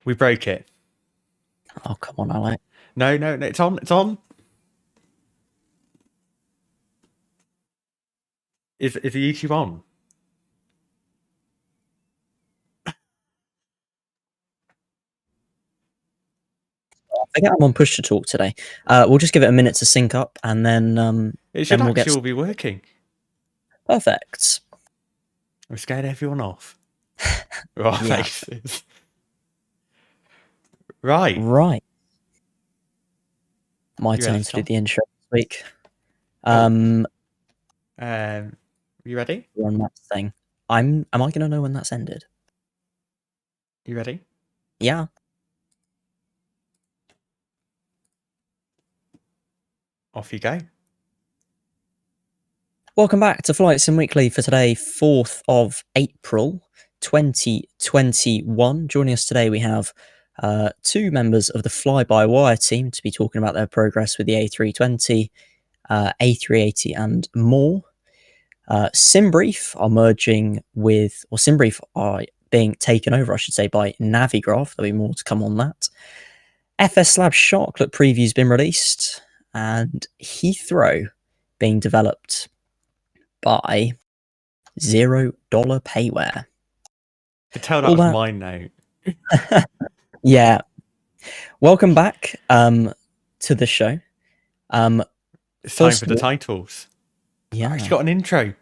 We broke it. Oh, come on, Alex. No, it's on. It's on. Is the YouTube on? I think I'm on push to talk today. We'll just give it a minute to sync up, and then It should we'll actually all be working. Perfect. We scared everyone off. Our Yeah. faces. Right. My You turn ready, to do Tom? the intro this week. You ready? We're on that thing. Am I going to know when that's ended? You ready? Yeah. Off you go. Welcome back to Flight Sim Weekly for today, 4th of April, 2021. Joining us today, we have two members of the FlyByWire team to be talking about their progress with the A320, A380 and more. Simbrief are being taken over, I should say, by Navigraph. There'll be more to come on that. FSLabs Sharklet preview's been released, and Heathrow being developed by $0 Payware. You tell that was mine now. Yeah. Welcome back to the show. It's time for the titles. Yeah. I've got an intro.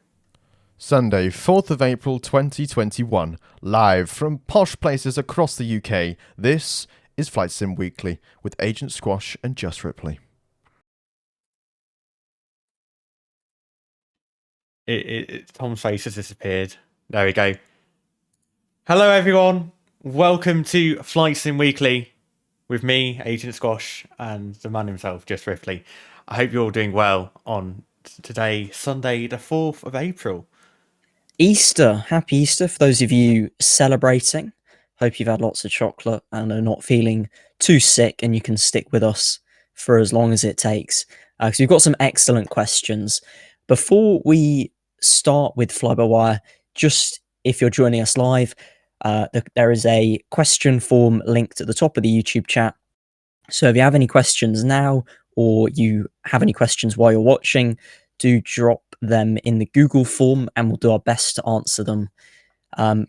Sunday, 4th of April 2021, live from posh places across the UK. This is Flight Sim Weekly with Agent Squash and Just Ripley. Tom's face has disappeared. There we go. Hello, everyone. Welcome to Flight Sim Weekly with me, Agent Squash, and the man himself, Just Ripley. I hope you're all doing well on today, Sunday, the 4th of April. Easter. Happy Easter for those of you celebrating. Hope you've had lots of chocolate and are not feeling too sick, and you can stick with us for as long as it takes. Because we've got some excellent questions. Before we start with FlyByWire, just if you're joining us live, there is a question form linked at the top of the YouTube chat. So if you have any questions now, or you have any questions while you're watching, do drop them in the Google form and we'll do our best to answer them.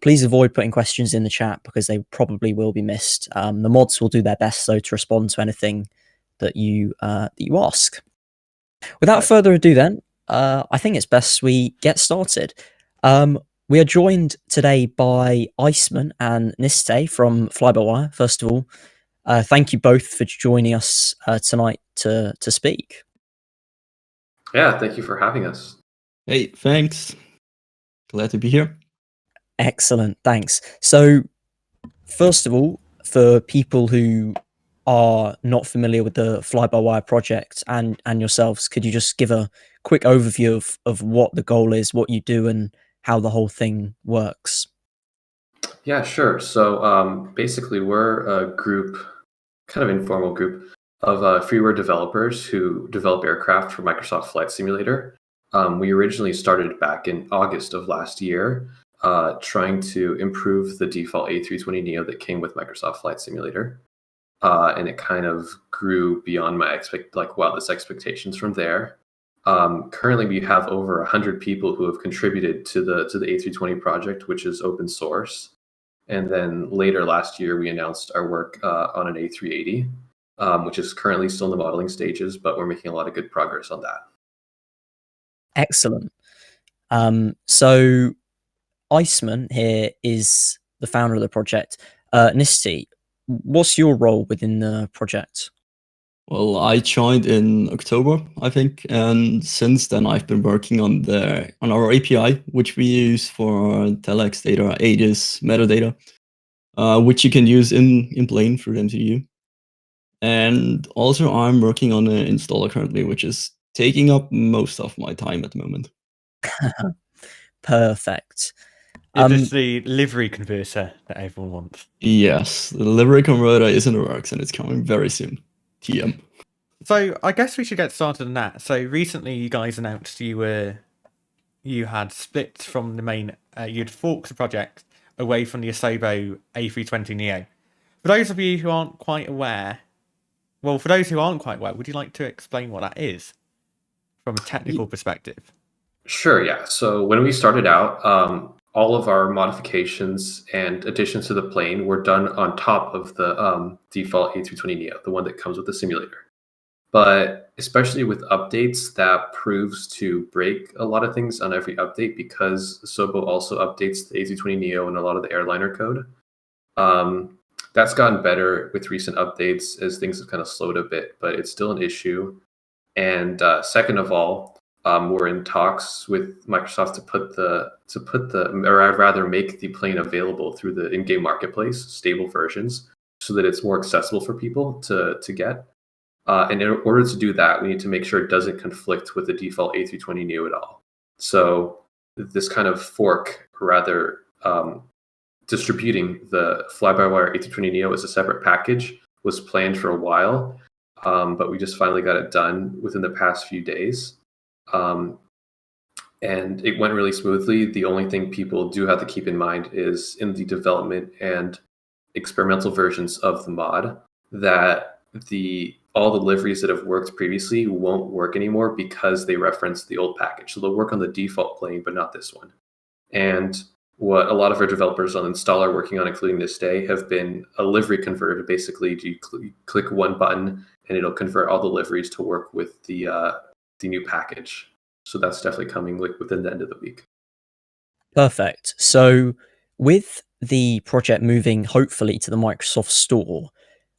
Please avoid putting questions in the chat because they probably will be missed. The mods will do their best though to respond to anything that you ask. Without further ado then, I think it's best we get started. We are joined today by Iceman and Niste from FlyByWire. First of all, thank you both for joining us tonight to speak. Yeah, thank you for having us. Hey, thanks. Glad to be here. Excellent, thanks. So, first of all, for people who are not familiar with the FlyByWire project and yourselves, could you just give a quick overview of what the goal is, what you do, and how the whole thing works? Yeah, sure. So basically, we're a group, kind of informal group, of freeware developers who develop aircraft for Microsoft Flight Simulator. We originally started back in August of last year, trying to improve the default A320neo that came with Microsoft Flight Simulator. And it kind of grew beyond my wildest expectations from there. Currently, we have over 100 people who have contributed to the A320 project, which is open source. And then later last year, we announced our work on an A380, which is currently still in the modeling stages, but we're making a lot of good progress on that. Excellent. So Iceman here is the founder of the project. Nisty, what's your role within the project? Well, I joined in October, I think, and since then I've been working on our API, which we use for telex data, addons, metadata, which you can use in plane through MCU. And also I'm working on an installer currently, which is taking up most of my time at the moment. Perfect. Is this the livery converter that everyone wants? Yes, the livery converter is in the works and it's coming very soon. TM. So I guess we should get started on that. So recently you guys announced you had split from the main, you'd forked the project away from the Asobo A320neo. For those of you who aren't quite aware, would you like to explain what that is from a technical perspective? Sure, yeah. So when we started out, all of our modifications and additions to the plane were done on top of the default A320neo, the one that comes with the simulator. But especially with updates, that proves to break a lot of things on every update because Asobo also updates the A320neo and a lot of the airliner code. That's gotten better with recent updates as things have kind of slowed a bit, but it's still an issue. And second of all, we're in talks with Microsoft or make the plane available through the in-game marketplace, stable versions, so that it's more accessible for people to get. And in order to do that, we need to make sure it doesn't conflict with the default A320neo at all. So this kind of fork, or rather distributing the FlyByWire A320neo as a separate package, was planned for a while, but we just finally got it done within the past few days. And it went really smoothly. The only thing people do have to keep in mind is in the development and experimental versions of the mod that all the liveries that have worked previously won't work anymore because they reference the old package. So they'll work on the default plane, but not this one. And what a lot of our developers on install are working on, including this day, have been a livery converter. Basically, you click one button and it'll convert all the liveries to work with the new package. So that's definitely coming within the end of the week. Perfect. So with the project moving hopefully to the Microsoft Store,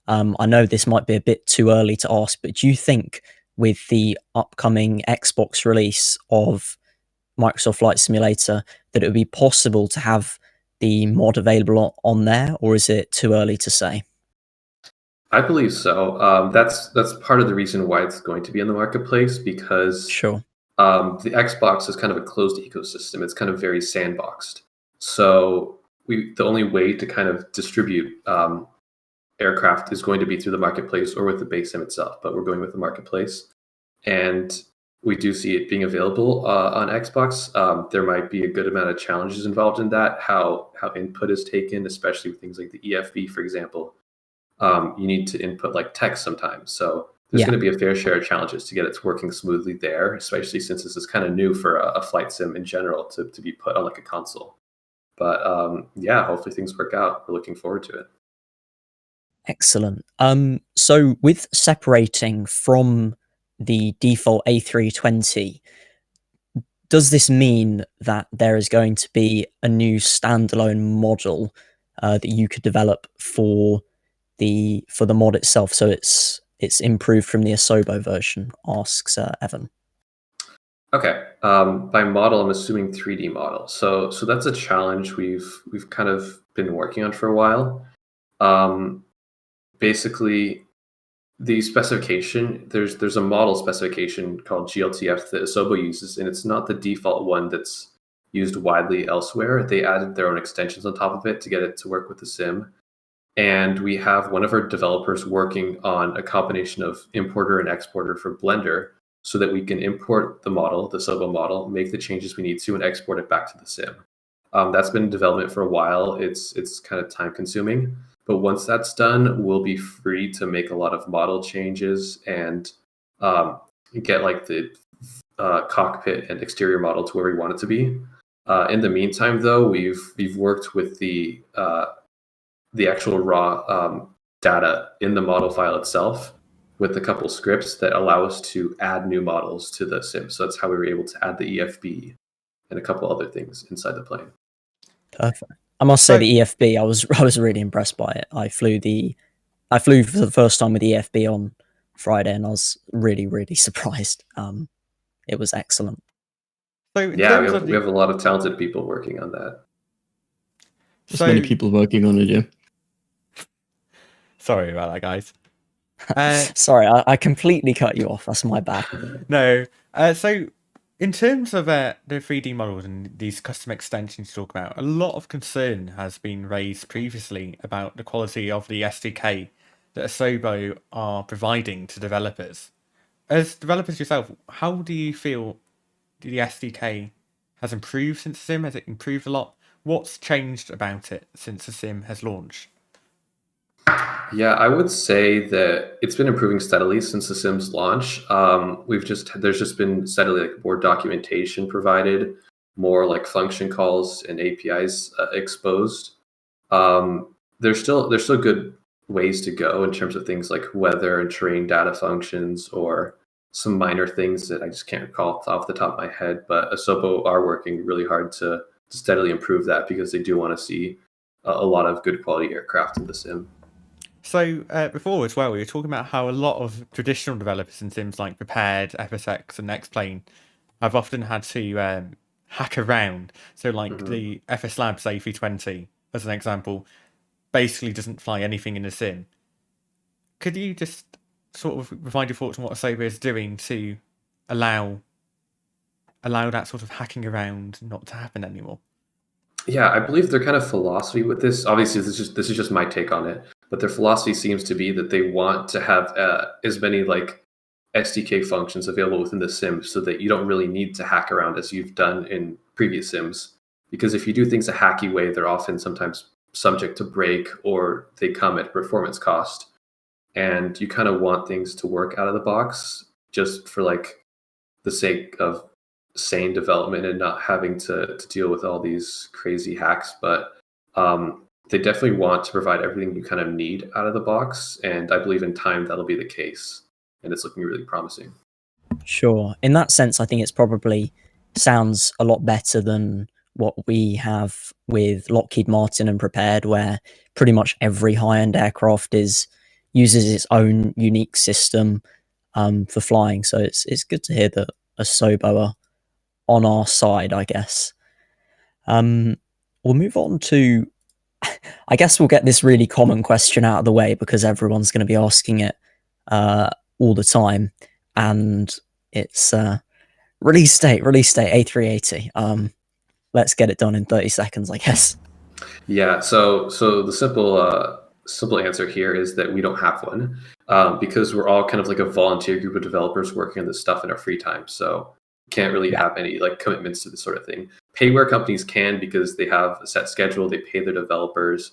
I know this might be a bit too early to ask, but do you think with the upcoming Xbox release of Microsoft Flight Simulator that it would be possible to have the mod available on there, or is it too early to say? I believe so. That's part of the reason why it's going to be in the marketplace, because Sure. the Xbox is kind of a closed ecosystem. It's kind of very sandboxed. So the only way to kind of distribute aircraft is going to be through the marketplace or with the base sim itself. But we're going with the marketplace, and we do see it being available on Xbox. There might be a good amount of challenges involved in that. How input is taken, especially with things like the EFB, for example. You need to input like text sometimes. So there's going to be a fair share of challenges to get it working smoothly there, especially since this is kind of new for a flight sim in general to be put on like a console. But yeah, hopefully things work out. We're looking forward to it. Excellent. So with separating from the default A320, does this mean that there is going to be a new standalone model that you could develop for the mod itself, so it's improved from the Asobo version? Asks Evan. Okay. By model, I'm assuming 3D model. So that's a challenge we've kind of been working on for a while. Basically, the specification, there's a model specification called GLTF that Asobo uses, and it's not the default one that's used widely elsewhere. They added their own extensions on top of it to get it to work with the sim. And we have one of our developers working on a combination of importer and exporter for Blender so that we can import the model, the Asobo model, make the changes we need to, and export it back to the sim. That's been in development for a while. It's kind of time consuming. But once that's done, we'll be free to make a lot of model changes and get like the cockpit and exterior model to where we want it to be. In the meantime, though, we've worked with the actual raw data in the model file itself with a couple scripts that allow us to add new models to the sim. So that's how we were able to add the EFB and a couple other things inside the plane. Perfect. I must say the EFB, I was really impressed by it. I flew for the first time with the EFB on Friday, and I was really, really surprised. It was excellent. So yeah, we have a lot of talented people working on that. There's many people working on it, yeah. Sorry about that, guys. Sorry, I completely cut you off. That's my bad. No. So in terms of the 3D models and these custom extensions you talk about, a lot of concern has been raised previously about the quality of the SDK that Asobo are providing to developers. As developers yourself, how do you feel the SDK has improved since the sim? Has it improved a lot? What's changed about it since the sim has launched? Yeah, I would say that it's been improving steadily since the Sims launch. There's just been steadily like more documentation provided, more like function calls and APIs exposed. There's still good ways to go in terms of things like weather and terrain data functions, or some minor things that I just can't recall off the top of my head. But Asobo are working really hard to steadily improve that, because they do want to see a lot of good quality aircraft in the sim. So before as well, we were talking about how a lot of traditional developers in sims like Prepared, FSX, and X-Plane have often had to hack around. So like Mhm. the FSLabs A320, as an example, basically doesn't fly anything in a sim. Could you just sort of provide your thoughts on what Asobo is doing to allow that sort of hacking around not to happen anymore? Yeah, I believe their kind of philosophy with this, obviously, this is just my take on it, but their philosophy seems to be that they want to have as many like SDK functions available within the sim, so that you don't really need to hack around as you've done in previous sims. Because if you do things a hacky way, they're often sometimes subject to break, or they come at performance cost. And you kind of want things to work out of the box, just for like the sake of sane development and not having to deal with all these crazy hacks. But they definitely want to provide everything you kind of need out of the box. And I believe in time that'll be the case. And it's looking really promising. Sure. In that sense, I think it's probably sounds a lot better than what we have with Lockheed Martin and Prepared, where pretty much every high-end aircraft uses its own unique system for flying. So it's good to hear that Asobo are on our side, I guess. We'll move on to, I guess we'll get this really common question out of the way, because everyone's going to be asking it all the time, and it's release date A380. Let's get it done in 30 seconds, I guess. Yeah. So the simple answer here is that we don't have one, because we're all kind of like a volunteer group of developers working on this stuff in our free time. So can't really Yeah. have any like commitments to this sort of thing. Payware companies can, because they have a set schedule. They pay their developers.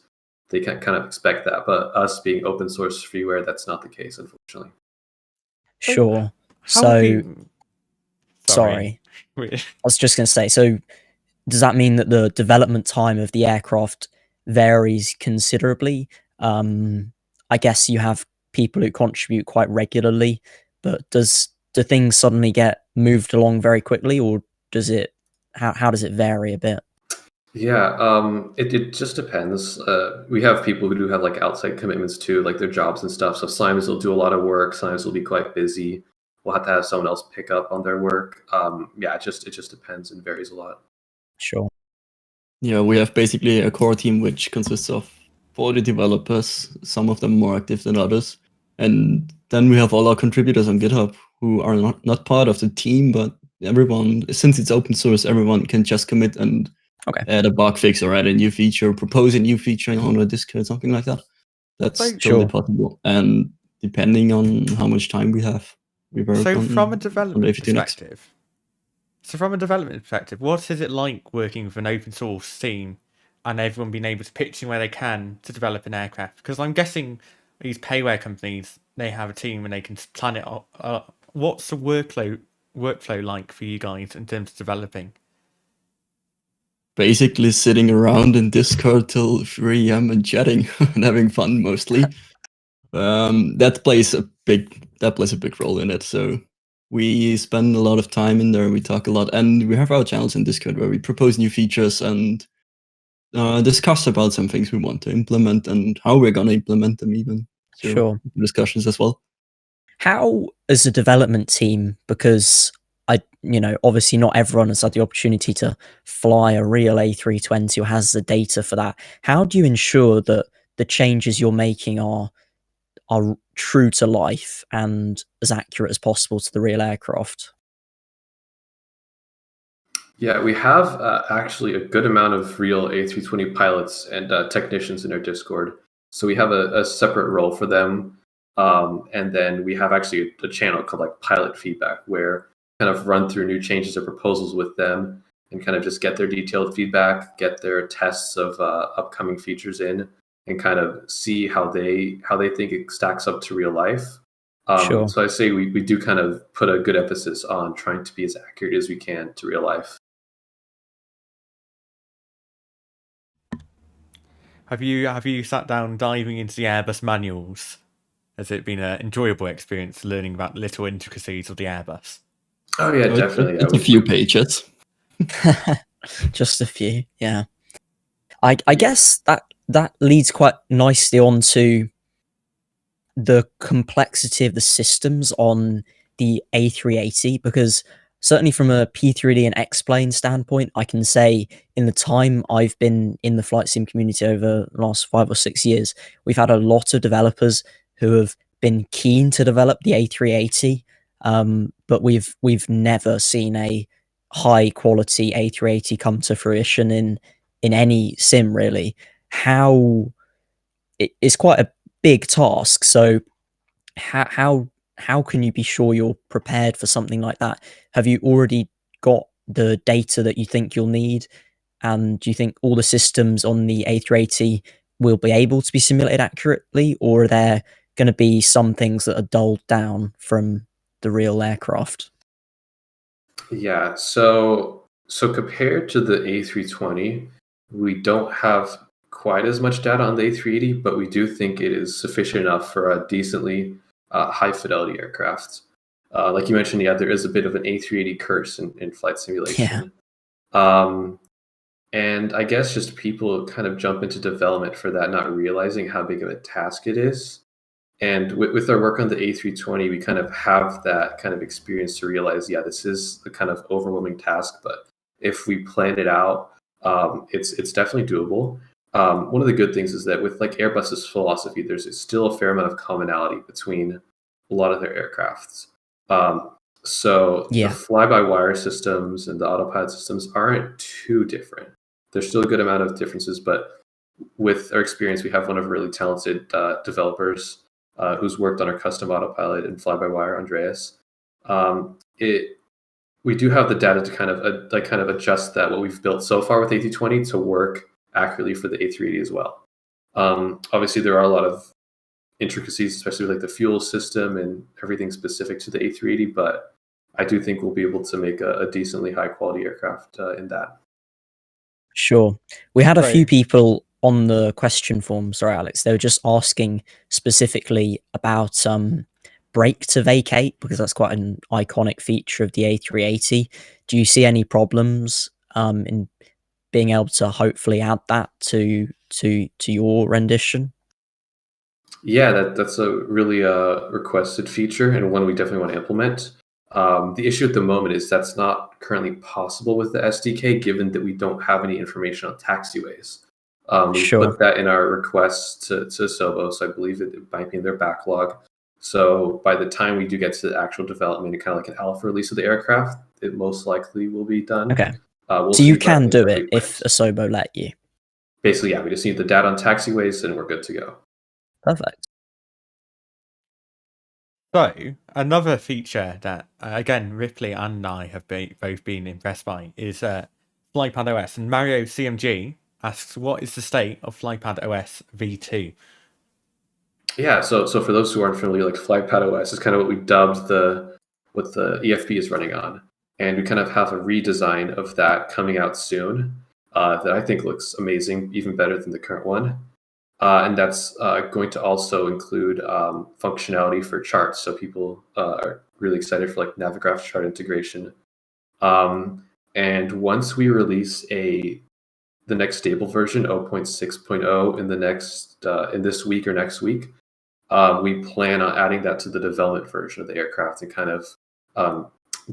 They can kind of expect that. But us being open source freeware, that's not the case, unfortunately. Sure. How have So, you... sorry. I was just going to say, so does that mean that the development time of the aircraft varies considerably? I guess you have people who contribute quite regularly, but do things suddenly get moved along very quickly, or does it how does it vary a bit? Yeah, it just depends. We have people who do have like outside commitments too, like their jobs and stuff. So sometimes they'll do a lot of work. Sometimes they'll be quite busy. We'll have to have someone else pick up on their work. Yeah, it just depends and varies a lot. Sure. Yeah, we have basically a core team which consists of 40 developers, some of them more active than others. And then we have all our contributors on GitHub who are not part of the team, but everyone, since it's open source, everyone can just commit and Okay. add a bug fix or add a new feature, propose a new feature on a Discord, something like that. That's So- totally Sure. possible. And depending on how much time we have, we work So on from a on development A320 next. perspective, what is it like working with an open source team and everyone being able to pitch in where they can to develop an aircraft? Because I'm guessing these payware companies, they have a team and they can plan it out. What's the workflow like for you guys in terms of developing? Basically sitting around in Discord till 3 a.m. and chatting and having fun mostly. That plays a big role in it. So we spend a lot of time in there. We talk a lot, and we have our channels in Discord where we propose new features and discuss about some things we want to implement and how we're gonna implement them even. So Sure. discussions as well. How, as a development team, because obviously not everyone has had the opportunity to fly a real A320 or has the data for that. How do you ensure that the changes you're making are true to life and as accurate as possible to the real aircraft? Yeah, we have actually a good amount of real A320 pilots and technicians in our Discord. So we have a separate role for them. And then we have actually a channel called like Pilot Feedback, where kind of run through new changes or proposals with them and kind of just get their detailed feedback, get their tests of upcoming features in. and kind of see how they think it stacks up to real life. Sure. So I say we do kind of put a good emphasis on trying to be as accurate as we can to real life. Have you sat down diving into the Airbus manuals? Has it been an enjoyable experience learning about the little intricacies of the Airbus? Oh yeah, definitely. It's a few pages. Just a few, yeah. I guess that leads quite nicely onto the complexity of the systems on the A380, because certainly from a P3D and X-Plane standpoint, I can say in the time I've been in the flight sim community over the last 5 or 6 years, we've had a lot of developers who have been keen to develop the A380, but we've never seen a high quality A380 come to fruition in any sim really. It's quite a big task. So how can you be sure you're prepared for something like that? Have you already got the data that you think you'll need? And do you think all the systems on the A380 will be able to be simulated accurately, or are there going to be some things that are dulled down from the real aircraft? Yeah, so compared to the A320, we don't have quite as much data on the A380, but we do think it is sufficient enough for a decently high fidelity aircraft. Like you mentioned, yeah, there is a bit of an A380 curse in flight simulation. And I guess just people kind of jump into development for that, not realizing how big of a task it is. And with our work on the A320, we kind of have that kind of experience to realize, yeah, this is a kind of overwhelming task, but if we plan it out, it's definitely doable. One of the good things is that with like Airbus's philosophy, there's still a fair amount of commonality between a lot of their aircrafts. So Yeah. the fly-by-wire systems and the autopilot systems aren't too different. There's still a good amount of differences, but with our experience, we have one of really talented developers who's worked on our custom autopilot and fly-by-wire, Andreas. We do have the data to kind of adjust that what we've built so far with A320 to work accurately for the A380 as well. Obviously, there are a lot of intricacies, especially with like the fuel system and everything specific to the A380, but I do think we'll be able to make a decently high quality aircraft in that. Sure. We had a few Right. people on the question form, sorry, Alex, they were just asking specifically about brake to vacate, because that's quite an iconic feature of the A380. Do you see any problems in being able to hopefully add that to your rendition? Yeah, that's a really requested feature and one we definitely want to implement. The issue at the moment is that's not currently possible with the SDK, given that we don't have any information on taxiways. We Sure. put that in our request to Asobo, so I believe it might be in their backlog. So by the time we do get to the actual development and kind of like an alpha release of the aircraft, it most likely will be done. Okay. We'll So see, you but I can think do that'll it be if planned. Asobo let you. Basically, yeah, we just need the data on taxiways and we're good to go. Perfect. So another feature that again Ripley and I have both been impressed by is flypadOS, and Mario CMG asks, what is the state of flypadOS v2? Yeah, so for those who aren't familiar, like flypadOS is kind of what we dubbed what the EFB is running on, and we kind of have a redesign of that coming out soon that I think looks amazing, even better than the current one. And that's going to also include functionality for charts, so people are really excited for like Navigraph chart integration. And once we release the next stable version 0.6.0 in this week or next week, we plan on adding that to the development version of the aircraft and kind of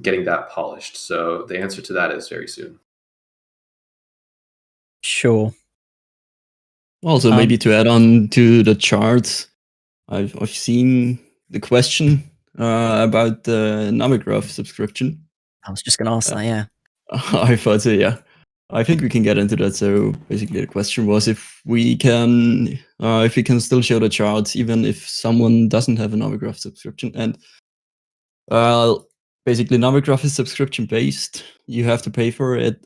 getting that polished. So the answer to that is very soon. Sure. Also, maybe to add on to the charts, I've seen the question about the Navigraph subscription. I was just going to ask that, yeah. I thought so, yeah. I think we can get into that. So basically the question was if we can still show the charts even if someone doesn't have a Navigraph subscription. And basically Navigraph is subscription based. You have to pay for it.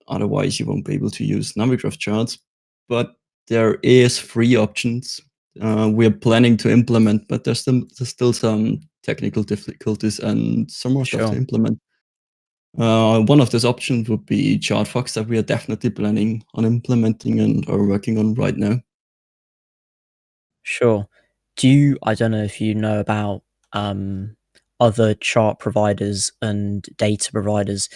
Otherwise you won't be able to use Navigraph charts. But there is free options we're planning to implement, but there's still some technical difficulties and some more stuff to Sure. implement. One of those options would be ChartFox that we are definitely planning on implementing and are working on right now. Sure. I don't know if you know about other chart providers and data providers.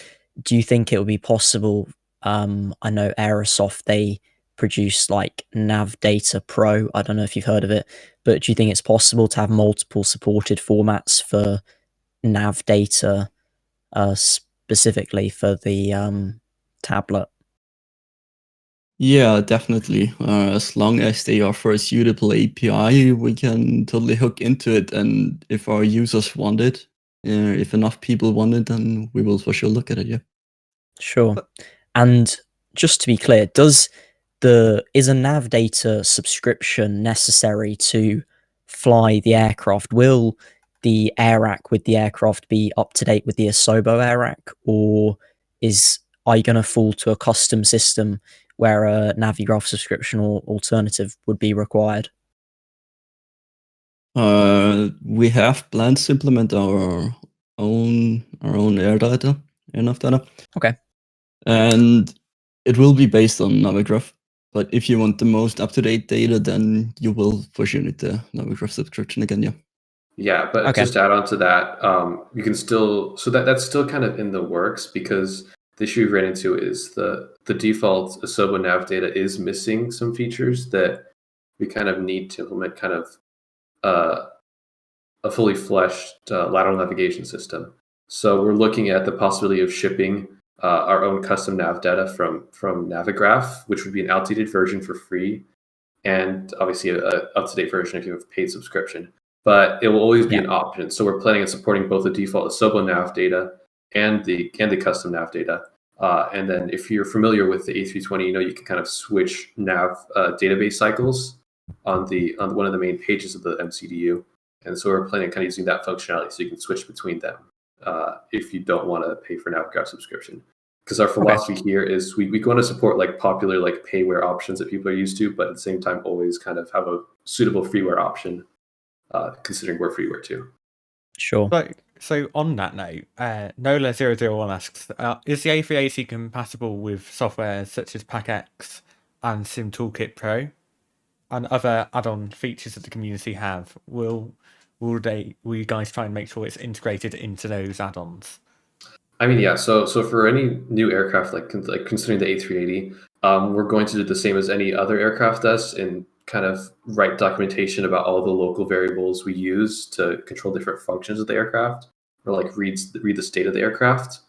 Do you think it would be possible? I know Aerosoft, they produce like Nav Data Pro. I don't know if you've heard of it, but do you think it's possible to have multiple supported formats for Nav data, specifically for the tablet? Yeah, definitely. As long as they offer a suitable API, we can totally hook into it. And if our users want it, if enough people want it, then we will for sure look at it. Yeah. Sure. And just to be clear, is a nav data subscription necessary to fly the aircraft? Will the air rack with the aircraft be up to date with the Asobo air rack, or are you going to fall to a custom system where a Navigraph subscription or alternative would be required? We have plans to implement our own air data, enough data. Okay. And it will be based on Navigraph. But if you want the most up-to-date data, then you will for sure need the Navigraph subscription again, yeah. Yeah, but Okay. just to add on to that, you can still that's still kind of in the works, because the issue we've ran into is the default Asobo nav data is missing some features that we kind of need to implement kind of a fully fleshed lateral navigation system. So we're looking at the possibility of shipping our own custom nav data from Navigraph, which would be an outdated version for free, and obviously a up-to-date version if you have a paid subscription. But it will always be an option. So we're planning on supporting both the default Asobo nav data and the custom nav data. And then if you're familiar with the A320, you can kind of switch nav database cycles on one of the main pages of the MCDU. And so we're planning on kind of using that functionality so you can switch between them if you don't want to pay for Navigraph subscription. Because our philosophy here is we want to support like popular like payware options that people are used to, but at the same time always kind of have a suitable freeware option, considering we're freeware too. Sure. So on that note, Nola001 asks, is the A380 compatible with software such as PackX and SimToolkit Pro and other add-on features that the community have? Will you guys try and make sure it's integrated into those add-ons? I mean, yeah. So for any new aircraft, like considering the A380, we're going to do the same as any other aircraft does, and kind of write documentation about all the local variables we use to control different functions of the aircraft, or like read the state of the aircraft.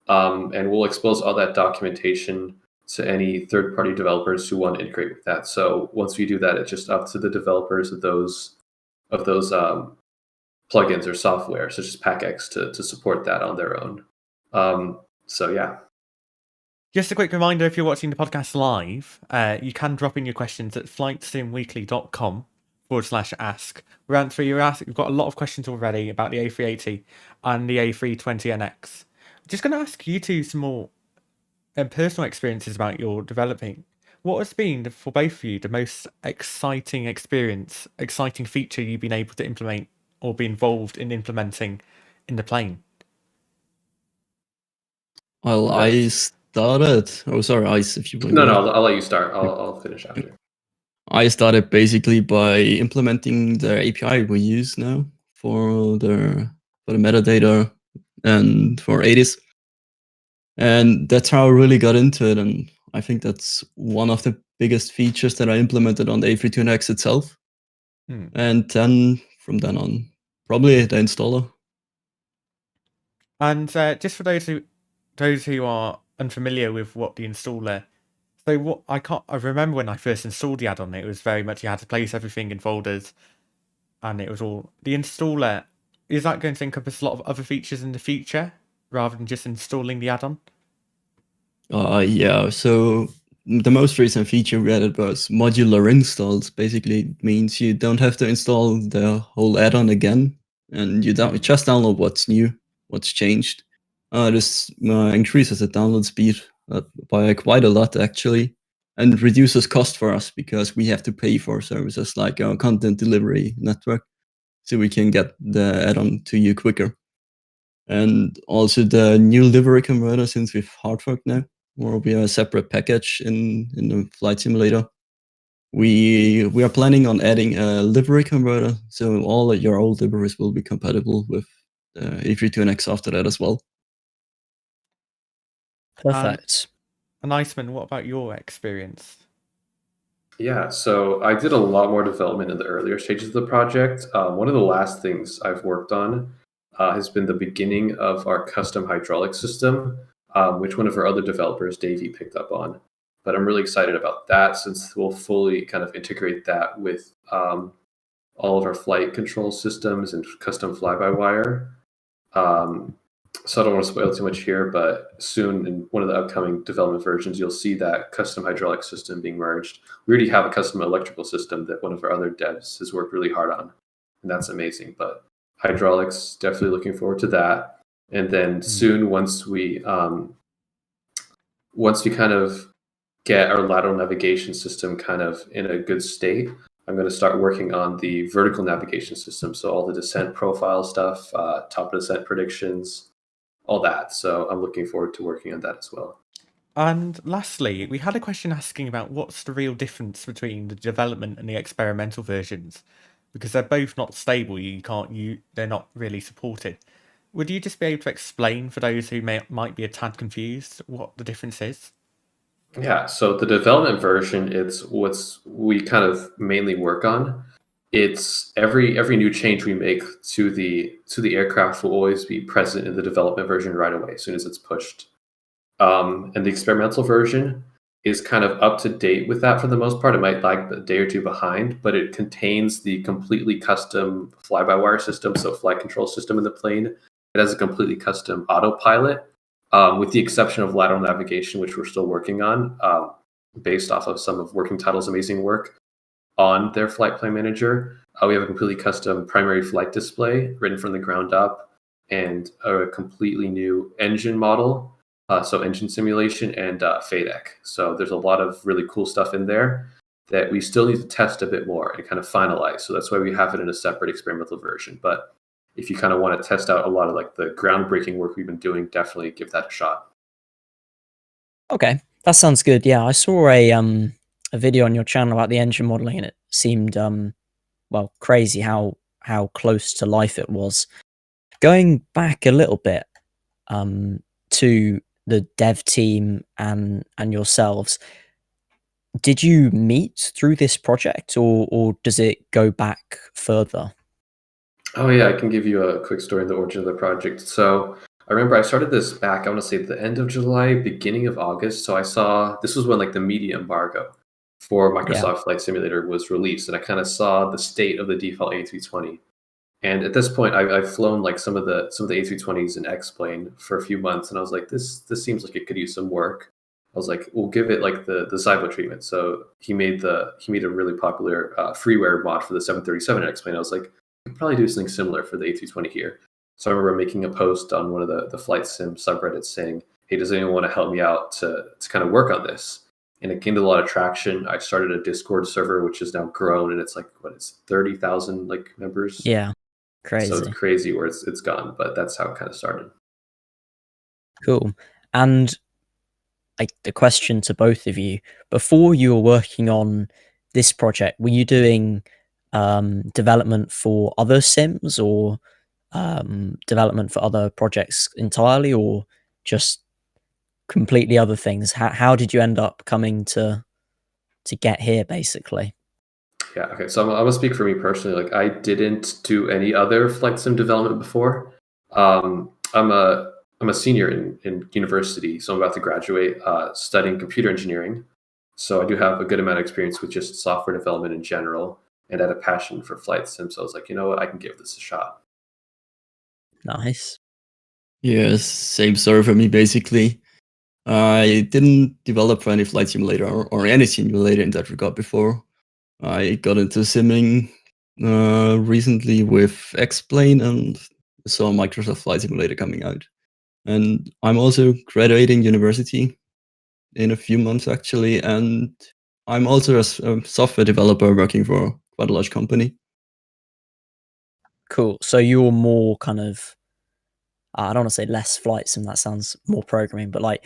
And we'll expose all that documentation to any third-party developers who want to integrate with that. So once we do that, it's just up to the developers of those plugins or software, such as PackX, to support that on their own. So yeah. Just a quick reminder, if you're watching the podcast live, you can drop in your questions at flightsimweekly.com/ask. We're answering your ask. We've got a lot of questions already about the A380 and the A320nx. I'm just going to ask you two some more personal experiences about your developing. What has been, for both of you, the most exciting feature you've been able to implement or be involved in implementing in the plane? Well, I started. Oh, sorry, Ice. If you want. No, I'll let you start. I'll finish after. I started basically by implementing the API we use now for the metadata and for addons. And that's how I really got into it. And I think that's one of the biggest features that I implemented on the A320neo itself. And then from then on, probably the installer. And just for those who are unfamiliar with what the installer, so I remember when I first installed the add-on, it was very much you had to place everything in folders, and it was all the installer. Is that going to encompass a lot of other features in the future rather than just installing the add-on? Yeah. So the most recent feature we added was modular installs. Basically, it means you don't have to install the whole add-on again, and you just download what's new, what's changed. This increases the download speed by quite a lot, actually. and reduces cost for us because we have to pay for services like our content delivery network, so we can get the add-on to you quicker. And also the new livery converter, since we've hard forked now, or we are a separate package in the flight simulator. We are planning on adding a livery converter, so all of your old liveries will be compatible with A320neo after that as well. Perfect. And Iceman, what about your experience? Yeah, so I did a lot more development in the earlier stages of the project. One of the last things I've worked on has been the beginning of our custom hydraulic system, which one of our other developers, Davey, picked up on. But I'm really excited about that since we'll fully kind of integrate that with all of our flight control systems and custom fly-by-wire. So I don't want to spoil too much here, but soon in one of the upcoming development versions, you'll see that custom hydraulic system being merged. We already have a custom electrical system that one of our other devs has worked really hard on, and that's amazing. But hydraulics, definitely looking forward to that. And then soon, once we kind of get our lateral navigation system kind of in a good state, I'm going to start working on the vertical navigation system. So all the descent profile stuff, top of descent predictions, all that. So I'm looking forward to working on that as well. And lastly, we had a question asking about what's the real difference between the development and the experimental versions, because they're both not stable. They're not really supported. Would you just be able to explain for those who might be a tad confused what the difference is? Yeah, so the development version, it's what's we kind of mainly work on. It's every new change we make to the aircraft will always be present in the development version right away as soon as it's pushed. And the experimental version is kind of up to date with that for the most part. It might lag a day or two behind, but it contains the completely custom fly-by-wire system, so flight control system in the plane. It has a completely custom autopilot, with the exception of lateral navigation, which we're still working on, based off of some of Working Title's amazing work on their flight plan manager. We have a completely custom primary flight display written from the ground up and a completely new engine model. So engine simulation and FADEC. So there's a lot of really cool stuff in there that we still need to test a bit more and kind of finalize. So that's why we have it in a separate experimental version. But if you kind of want to test out a lot of like the groundbreaking work we've been doing, definitely give that a shot. Okay, that sounds good. Yeah, I saw a video on your channel about the engine modeling, and it seemed well, crazy how close to life it was. Going back a little bit to the dev team and yourselves, did you meet through this project, or does it go back further? Oh yeah, I can give you a quick story in the origin of the project. So I remember I started this back, I want to say at the end of July, beginning of August. So I saw, this was when like the media embargo for Microsoft Flight Simulator was released, and I kind of saw the state of the default A320. And at this point, I've flown like some of the A320s in X-Plane for a few months, and I was like, this seems like it could use some work. I was like, we'll give it like the Zybo treatment. So he made a really popular freeware mod for the 737 X-Plane. I was like, I could probably do something similar for the A320 here. So I remember making a post on one of the flight sim subreddits saying, hey, does anyone want to help me out to kind of work on this? And it gained a lot of traction. I started a Discord server, which has now grown, and it's like, it's 30,000 like members. Yeah, crazy. So it's crazy where it's gone, but that's how it kind of started. Cool. And like the question to both of you, before you were working on this project, were you doing development for other sims, or development for other projects entirely, or just completely other things? How did you end up coming to get here, basically? Yeah, okay. So I'm gonna speak for me personally. Like, I didn't do any other flight sim development before. I'm a senior in university, so I'm about to graduate, studying computer engineering. So I do have a good amount of experience with just software development in general, and I had a passion for flight sim. So I was like, you know what, I can give this a shot. Nice. Yes, same story for me, basically. I didn't develop for any flight simulator or any simulator in that regard before. I got into simming recently with X-Plane and saw Microsoft Flight Simulator coming out. And I'm also graduating university in a few months actually, and I'm also a software developer working for quite a large company. Cool. So you're more kind of, I don't want to say less flight sim, that sounds more programming, but like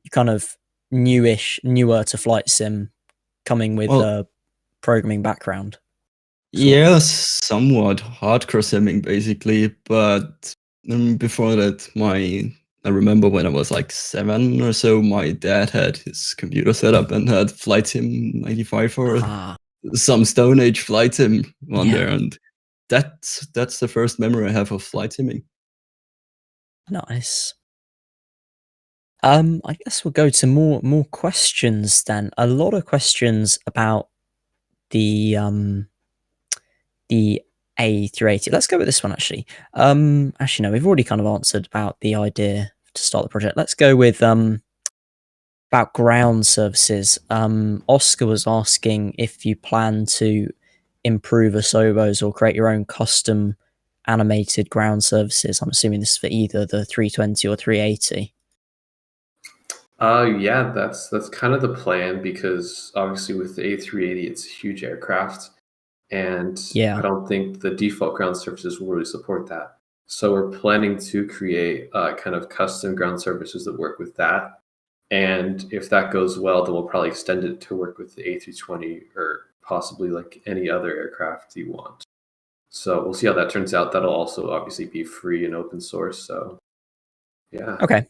you kind of newer to flight sim, coming with Well, a programming background. yeah, somewhat hardcore simming basically, but before that, I remember when I was like 7 or so, my dad had his computer set up and had Flight Sim 95 or Ah, some Stone Age flight sim on Yeah. there, and that's the first memory I have of flight simming. nice. I guess we'll go to more questions then. A lot of questions about the A380. Let's go with this one actually. Actually no, we've already kind of answered about the idea to start the project. Let's go with about ground services. Oscar was asking if you plan to improve Asobos or create your own custom animated ground services. I'm assuming this is for either the 320 or 380. Yeah, that's kind of the plan, because obviously with the A380, it's a huge aircraft, and Yeah. I don't think the default ground services will really support that. So we're planning to create kind of custom ground services that work with that. And if that goes well, then we'll probably extend it to work with the A320 or possibly like any other aircraft you want. So we'll see how that turns out. That'll also obviously be free and open source. So yeah. Okay.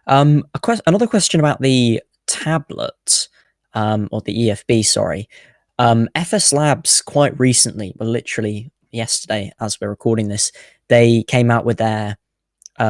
Another question about the tablet, or the EFB, sorry. FSLabs quite recently, well, literally yesterday, as we're recording this, they came out with their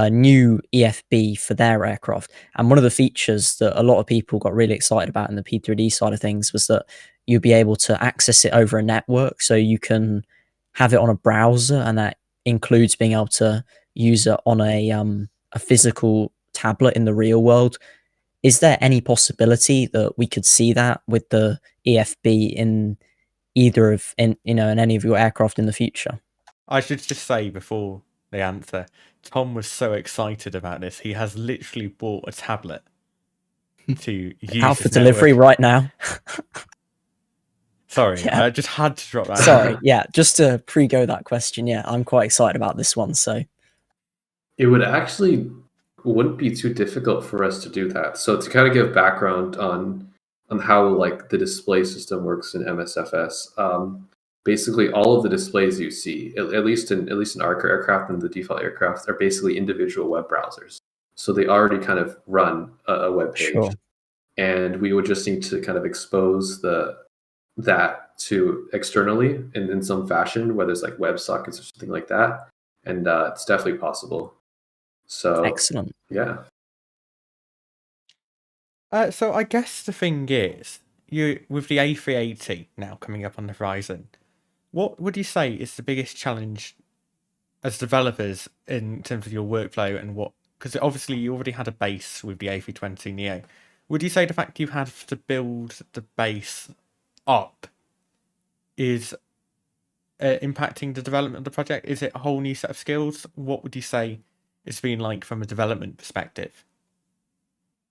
new EFB for their aircraft. And one of the features that a lot of people got really excited about in the P3D side of things was that you'll be able to access it over a network. So you can have it on a browser, and that includes being able to use it on a physical tablet in the real world. Is there any possibility that we could see that with the EFB in in any of your aircraft in the future? I should just say before they answer, Tom was so excited about this. He has literally bought a tablet to use Out for this delivery network. right now. Sorry, Yeah. I just had to drop that. Sorry, yeah, just to pre-go that question, yeah, I'm quite excited about this one, so. It wouldn't be too difficult for us to do that. So to kind of give background on how like the display system works in MSFS, basically all of the displays you see, at least in our aircraft and the default aircraft, are basically individual web browsers. So they already kind of run a web page, Sure. and we would just need to kind of expose that to externally in some fashion, whether it's like WebSockets or something like that, and it's definitely possible. So Excellent. yeah. So I guess the thing is, you with the A380 now coming up on the horizon, what would you say is the biggest challenge as developers in terms of your workflow and what? Because obviously you already had a base with the A320neo. Would you say the fact you had to build the base up is impacting the development of the project? Is it a whole new set of skills? What would you say it's been like from a development perspective?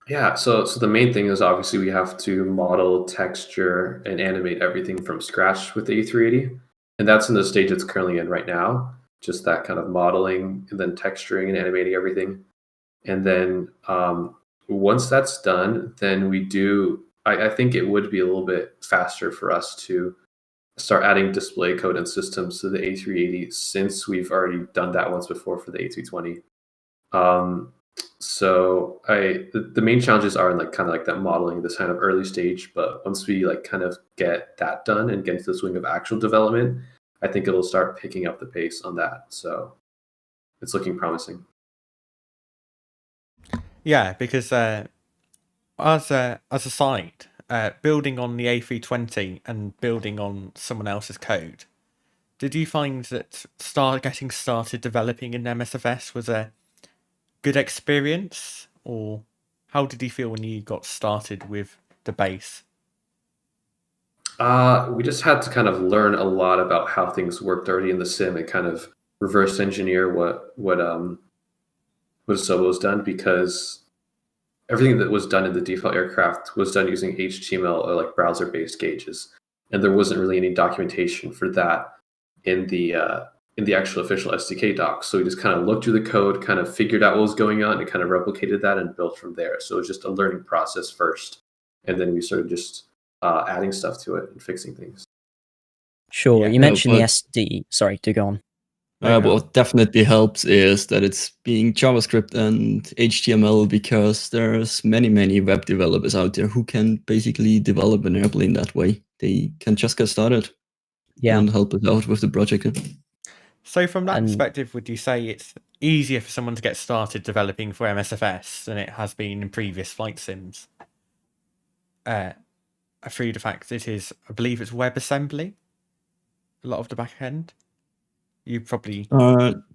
Yeah, so the main thing is obviously we have to model, texture, and animate everything from scratch with the A380, and that's in the stage it's currently in right now. Just that kind of modeling and then texturing and animating everything, and then once that's done, then we do. I think it would be a little bit faster for us to start adding display code and systems to the A380, since we've already done that once before for the A320. So the main challenges are in like kind of like that modeling, this kind of early stage, but once we like kind of get that done and get into the swing of actual development, I think it'll start picking up the pace on that. So it's looking promising. Yeah, because as a site, building on the A320 and building on someone else's code, did you find that getting started developing in MSFS was a good experience, or how did you feel when you got started with the base? We just had to kind of learn a lot about how things worked already in the sim and kind of reverse engineer what Asobo has done, because everything that was done in the default aircraft was done using HTML or like browser-based gauges, and there wasn't really any documentation for that in the actual official SDK docs. So we just kind of looked through the code, kind of figured out what was going on, and kind of replicated that and built from there. So it was just a learning process first, and then we started just adding stuff to it and fixing things. Sure. Yeah, You mentioned the but- SD. Sorry, do go on. But what definitely helps is that it's being JavaScript and HTML, because there's many web developers out there who can basically develop an airplane that way. They can just get started Yeah. and help us out with the project. So from that And- perspective, would you say it's easier for someone to get started developing for MSFS than it has been in previous flight sims? Through the fact it is, I believe it's WebAssembly, a lot of the back end. You probably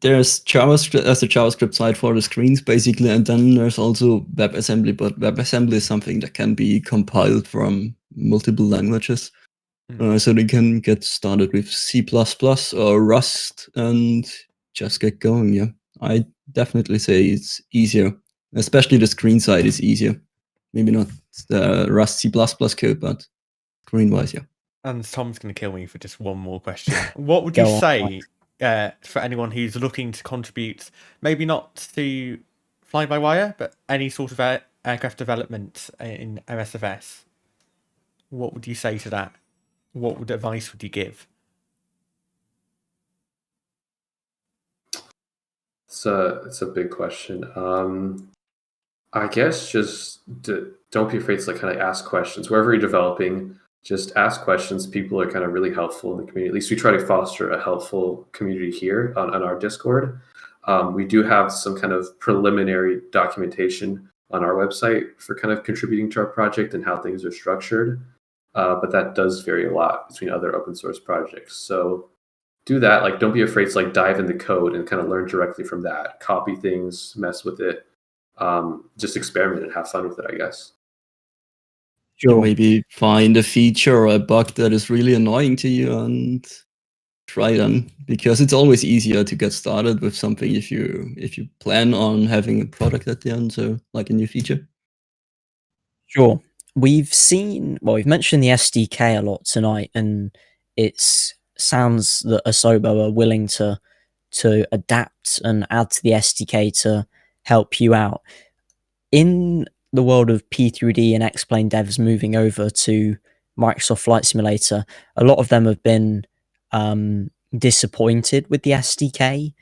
There's JavaScript as a JavaScript side for the screens, basically, and then there's also WebAssembly. But WebAssembly is something that can be compiled from multiple languages, so they can get started with C++ or Rust and just get going. Yeah, I definitely say it's easier, especially the screen side is easier. Maybe not the Rust C++ code, but screen-wise, yeah. And Tom's going to kill me for just one more question. What would you Go on. say for anyone who's looking to contribute, maybe not to FlyByWire, but any sort of aircraft development in MSFS? What would you say to that? What advice would you give? It's a big question. I guess just don't be afraid to like kind of ask questions wherever you're developing. Just ask questions. People are kind of really helpful in the community. At least we try to foster a helpful community here on our Discord. We do have some kind of preliminary documentation on our website for kind of contributing to our project and how things are structured. But that does vary a lot between other open source projects. So do that. Like, don't be afraid to like dive in the code and kind of learn directly from that. Copy things, mess with it, just experiment and have fun with it, I guess. Sure. Maybe find a feature or a bug that is really annoying to you and try them, because it's always easier to get started with something if you plan on having a product at the end, so like a new feature. Sure. We've mentioned the SDK a lot tonight, and it sounds that Asobo are willing to adapt and add to the SDK to help you out. In the world of P3D and X-Plane devs moving over to Microsoft Flight Simulator, a lot of them have been disappointed with the SDK.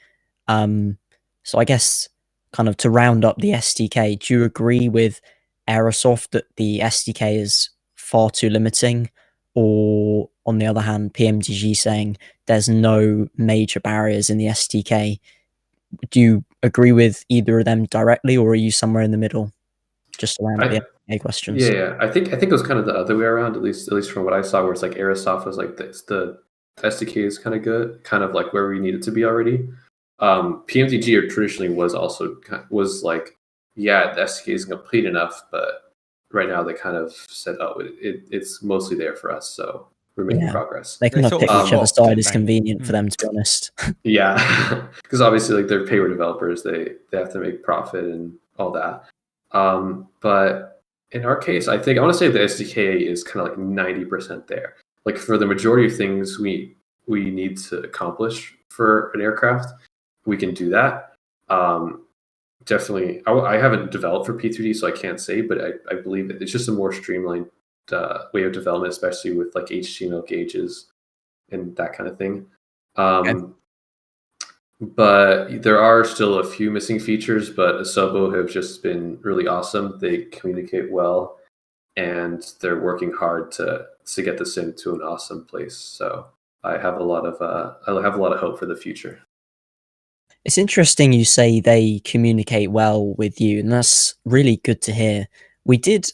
So I guess kind of to round up the SDK, do you agree with Aerosoft that the SDK is far too limiting? Or on the other hand, PMDG saying there's no major barriers in the SDK? Do you agree with either of them directly, or are you somewhere in the middle? Just around the SDK questions. Yeah. I think it was kind of the other way around, at least from what I saw, where it's like Aerosoft was like the SDK is kind of good, kind of like where we need it to be already. PMDG traditionally was like, yeah, the SDK isn't complete enough, but right now they kind of said, oh, it's mostly there for us, so we're making progress. They kind They of sort pick of whichever swapped, side didn't is they? convenient for them, to be honest. Yeah, because obviously, like, they're Payware developers, they have to make profit and all that. But in our case, I want to say the SDK is kind of like 90% there. Like, for the majority of things we need to accomplish for an aircraft, we can do that. Definitely, I haven't developed for P3D, so I can't say, but I believe it's just a more streamlined way of development, especially with like HTML gauges and that kind of thing. But there are still a few missing features, but Asobo have just been really awesome. They communicate well, and they're working hard to get this into an awesome place. So I have a lot of hope for the future. It's interesting you say they communicate well with you, and that's really good to hear. We did,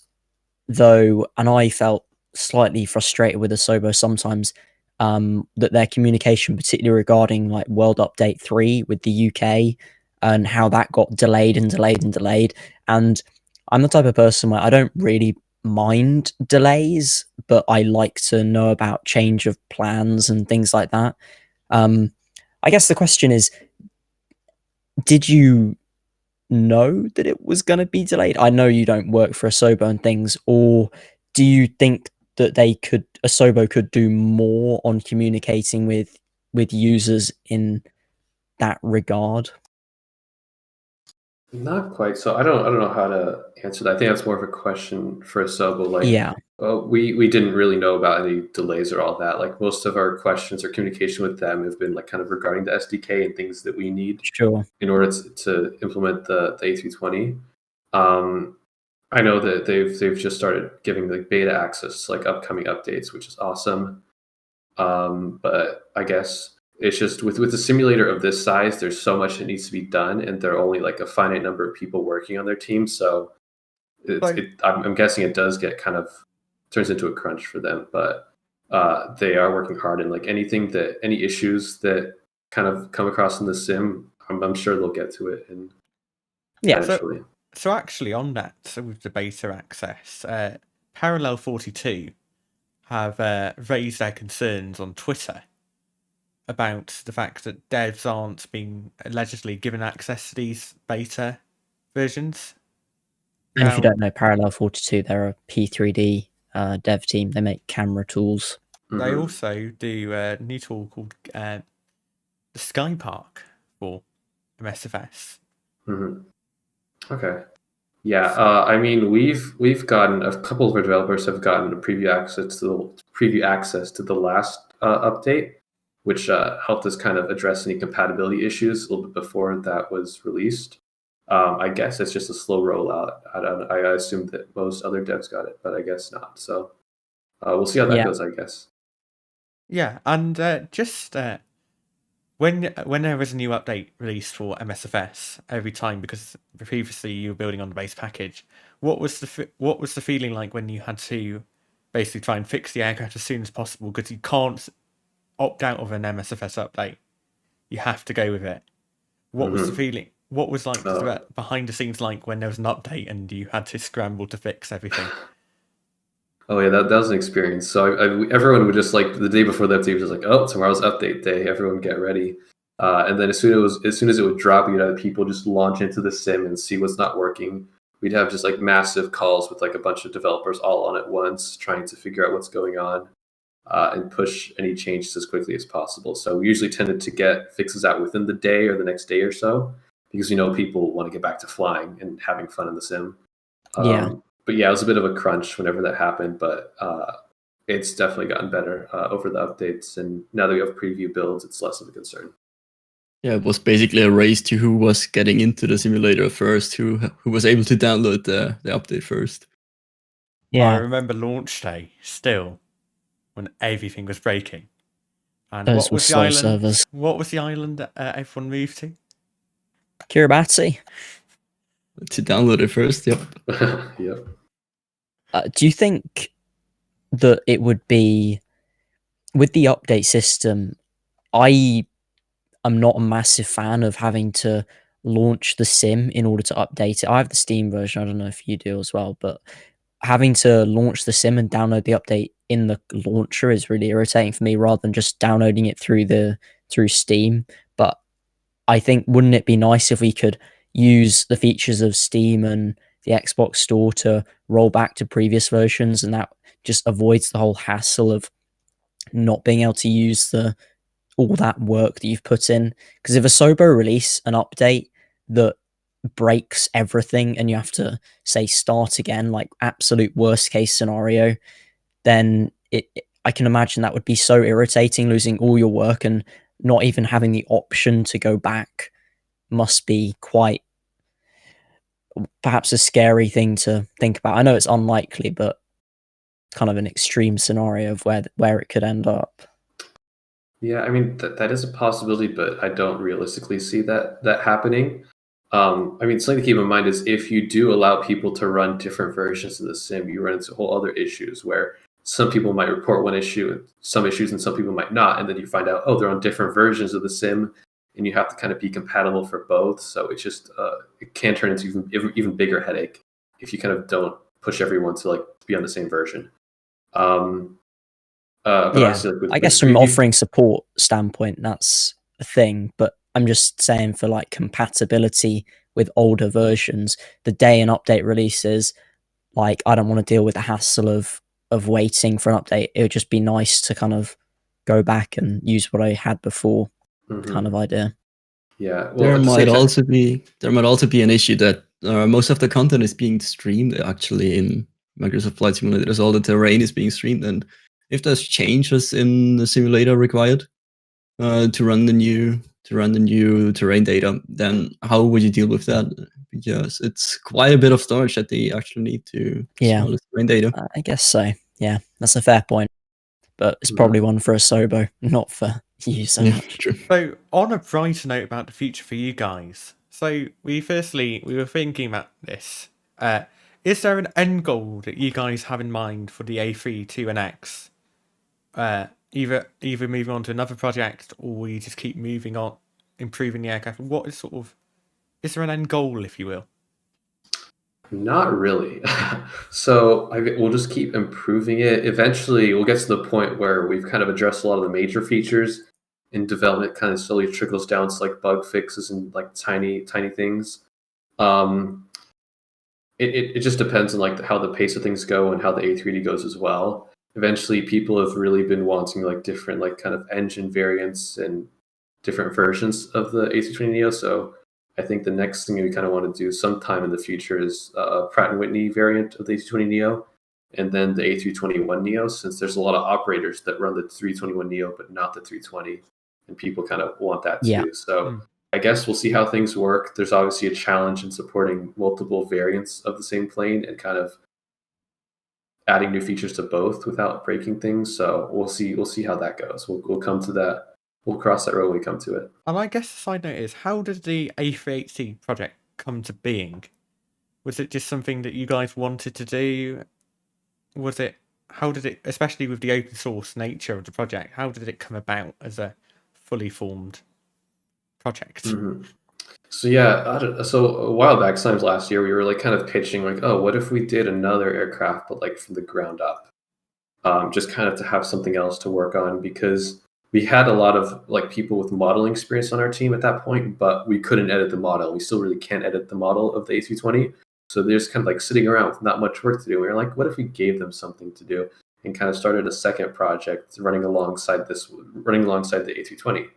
though, and I felt slightly frustrated with Asobo sometimes, that their communication, particularly regarding like World Update 3 with the UK and how that got delayed and delayed and delayed. And I'm the type of person where I don't really mind delays, but I like to know about change of plans and things like that. I guess the question is, did you know that it was going to be delayed? I know you don't work for Asobo and things, or do you think that Asobo could do more on communicating with users in that regard? Not quite. So I don't know how to answer that. I think that's more of a question for Asobo. Like, Yeah, we didn't really know about any delays or all that. Like most of our questions or communication with them have been like kind of regarding the SDK and things that we need sure. in order to implement the A320. I know that they've just started giving like beta access to like upcoming updates, which is awesome. But I guess it's just with a simulator of this size, there's so much that needs to be done, and there are only like a finite number of people working on their team. So I'm guessing it does get kind of turns into a crunch for them. But they are working hard, and like any issues that kind of come across in the sim, I'm sure they'll get to it. And Yeah. eventually. So actually on that, so with the beta access, Parallel 42 have raised their concerns on Twitter about the fact that devs aren't being allegedly given access to these beta versions. And if you Now, don't know, Parallel 42, they're a P3D dev team. They make camera tools. they Mhm. also do a new tool called the Sky Park for MSFS. Mhm. Okay. Yeah, I mean, we've gotten a couple of our developers have gotten a preview access to the last update, which helped us kind of address any compatibility issues a little bit before that was released. I guess it's just a slow rollout. I assume that most other devs got it, but I guess not. So we'll see how that Yeah. goes, I guess. Yeah, and just when there was a new update released for MSFS every time, because previously you were building on the base package, what was the feeling like when you had to basically try and fix the aircraft as soon as possible, because you can't opt out of an MSFS update, you have to go with it. What was the Mhm. feeling? What was like Oh. the behind the scenes like when there was an update and you had to scramble to fix everything? Oh yeah, that was an experience. So everyone would just like the day before the update was just like, oh, tomorrow's update day. Everyone get ready. And then as soon as it would drop, you'd have people just launch into the sim and see what's not working. We'd have just like massive calls with like a bunch of developers all on at once, trying to figure out what's going on and push any changes as quickly as possible. So we usually tended to get fixes out within the day or the next day or so, because people want to get back to flying and having fun in the sim. Yeah. But yeah, it was a bit of a crunch whenever that happened, but it's definitely gotten better over the updates. And now that we have preview builds, it's less of a concern. Yeah, it was basically a race to who was getting into the simulator first, who was able to download the update first. I Yeah. remember launch day still, when everything was breaking. And Those what were was the slow island? servers. What was the island that everyone moved to? Kiribati. To download it first, yep. Yep. Do you think that it would be with the update system? I am not a massive fan of having to launch the sim in order to update it. I have the Steam version. I don't know if you do as well, but having to launch the sim and download the update in the launcher is really irritating for me, rather than just downloading it through Steam. But I think, wouldn't it be nice if we could use the features of Steam and the Xbox Store to roll back to previous versions, and that just avoids the whole hassle of not being able to use all that work that you've put in? Because if Asobo release an update that breaks everything and you have to say start again, like absolute worst case scenario, then I can imagine that would be so irritating, losing all your work and not even having the option to go back must be quite perhaps a scary thing to think about. I know it's unlikely, but kind of an extreme scenario of where it could end up. Yeah, I mean that is a possibility, but I don't realistically see that happening. I mean, something to keep in mind is if you do allow people to run different versions of the sim, you run into whole other issues where some people might report one issue and some issues, and some people might not, and then you find out, oh, they're on different versions of the sim, and you have to kind of be compatible for both. So it's just it can turn into even bigger headache if you kind of don't push everyone to like be on the same version. But Yeah, obviously, like, I guess from offering support standpoint, that's a thing. But I'm just saying, for like compatibility with older versions, the day an update releases, like I don't want to deal with the hassle of waiting for an update. It would just be nice to kind of go back and use what I had before, kind of idea. Yeah, well, There at the might same time, also be an issue that most of the content is being streamed actually in Microsoft Flight Simulator. All the terrain is being streamed, and if there's changes in the simulator required to run the new terrain data, then how would you deal with that? Because it's quite a bit of storage that they actually need to Yeah. store the terrain data. I guess so. Yeah, that's a fair point. But it's probably one for Asobo, not for you so Yeah, much. true. So, on a brighter note about the future for you guys, so we were thinking about this. Is there an end goal that you guys have in mind for the A320neo? Either moving on to another project, or will you just keep moving on, improving the aircraft? What is is there an end goal, if you will? not really. So we'll just keep improving it. Eventually, we'll get to the point where we've kind of addressed a lot of the major features, and development kind of slowly trickles down to like bug fixes and like tiny things. It just depends on like how the pace of things go and how the A380 goes as well. Eventually, people have really been wanting like different like kind of engine variants and different versions of the A320neo. So I think the next thing we kind of want to do sometime in the future is a Pratt and Whitney variant of the A320neo, and then the A321neo. Since there's a lot of operators that run the 321neo but not the 320, and people kind of want that too. Yeah. So I guess we'll see how things work. There's obviously a challenge in supporting multiple variants of the same plane and kind of adding new features to both without breaking things. So we'll see how that goes. We'll come to that. We'll cross that road when we come to it. And I guess the side note is, how did the A380 project come to being? Was it just something that you guys wanted to do? How did it, especially with the open source nature of the project, how did it come about as a fully formed project? So yeah, so a while back, sometimes last year, we were like kind of pitching like, oh, what if we did another aircraft, but like from the ground up, just kind of to have something else to work on, because we had a lot of like people with modeling experience on our team at that point, but we couldn't edit the model. We still really can't edit the model of the A320. So they're just kind of like sitting around with not much work to do. We were like, what if we gave them something to do, and kind of started a second project running alongside the A320.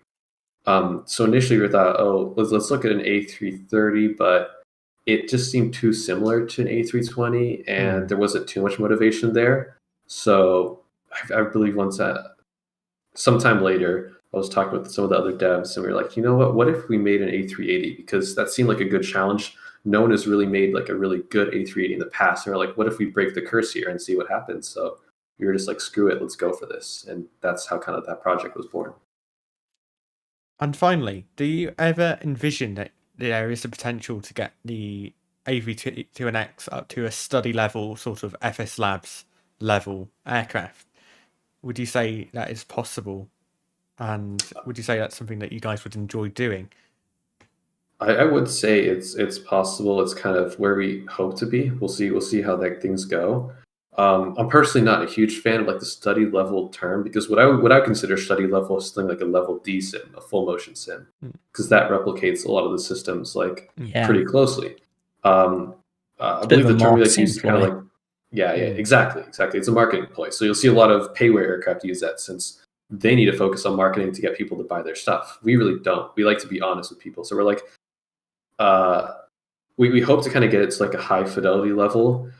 So initially we thought, oh, let's look at an A330, but it just seemed too similar to an A320, and there wasn't too much motivation there. So I believe sometime later, I was talking with some of the other devs, and we were like, you know what if we made an A380? Because that seemed like a good challenge. No one has really made like a really good A380 in the past. And we're like, what if we break the curse here and see what happens? So we were just like, screw it, let's go for this. And that's how kind of that project was born. And finally, do you ever envision that there is a potential to get the AV2NX up to a study level, sort of FSLabs level aircraft? Would you say that is possible? And would you say that's something that you guys would enjoy doing? I would say it's possible. It's kind of where we hope to be. We'll see how that things go. I'm personally not a huge fan of like the study level term, because what I consider study level is something like a level D sim, a full motion sim, because that replicates a lot of the systems like pretty closely. I believe the term we like to use is kind of like exactly. It's a marketing ploy. So you'll see a lot of Payware aircraft use that, since they need to focus on marketing to get people to buy their stuff. We really don't. We like to be honest with people. So we're like, we hope to kind of get it to like a high fidelity level,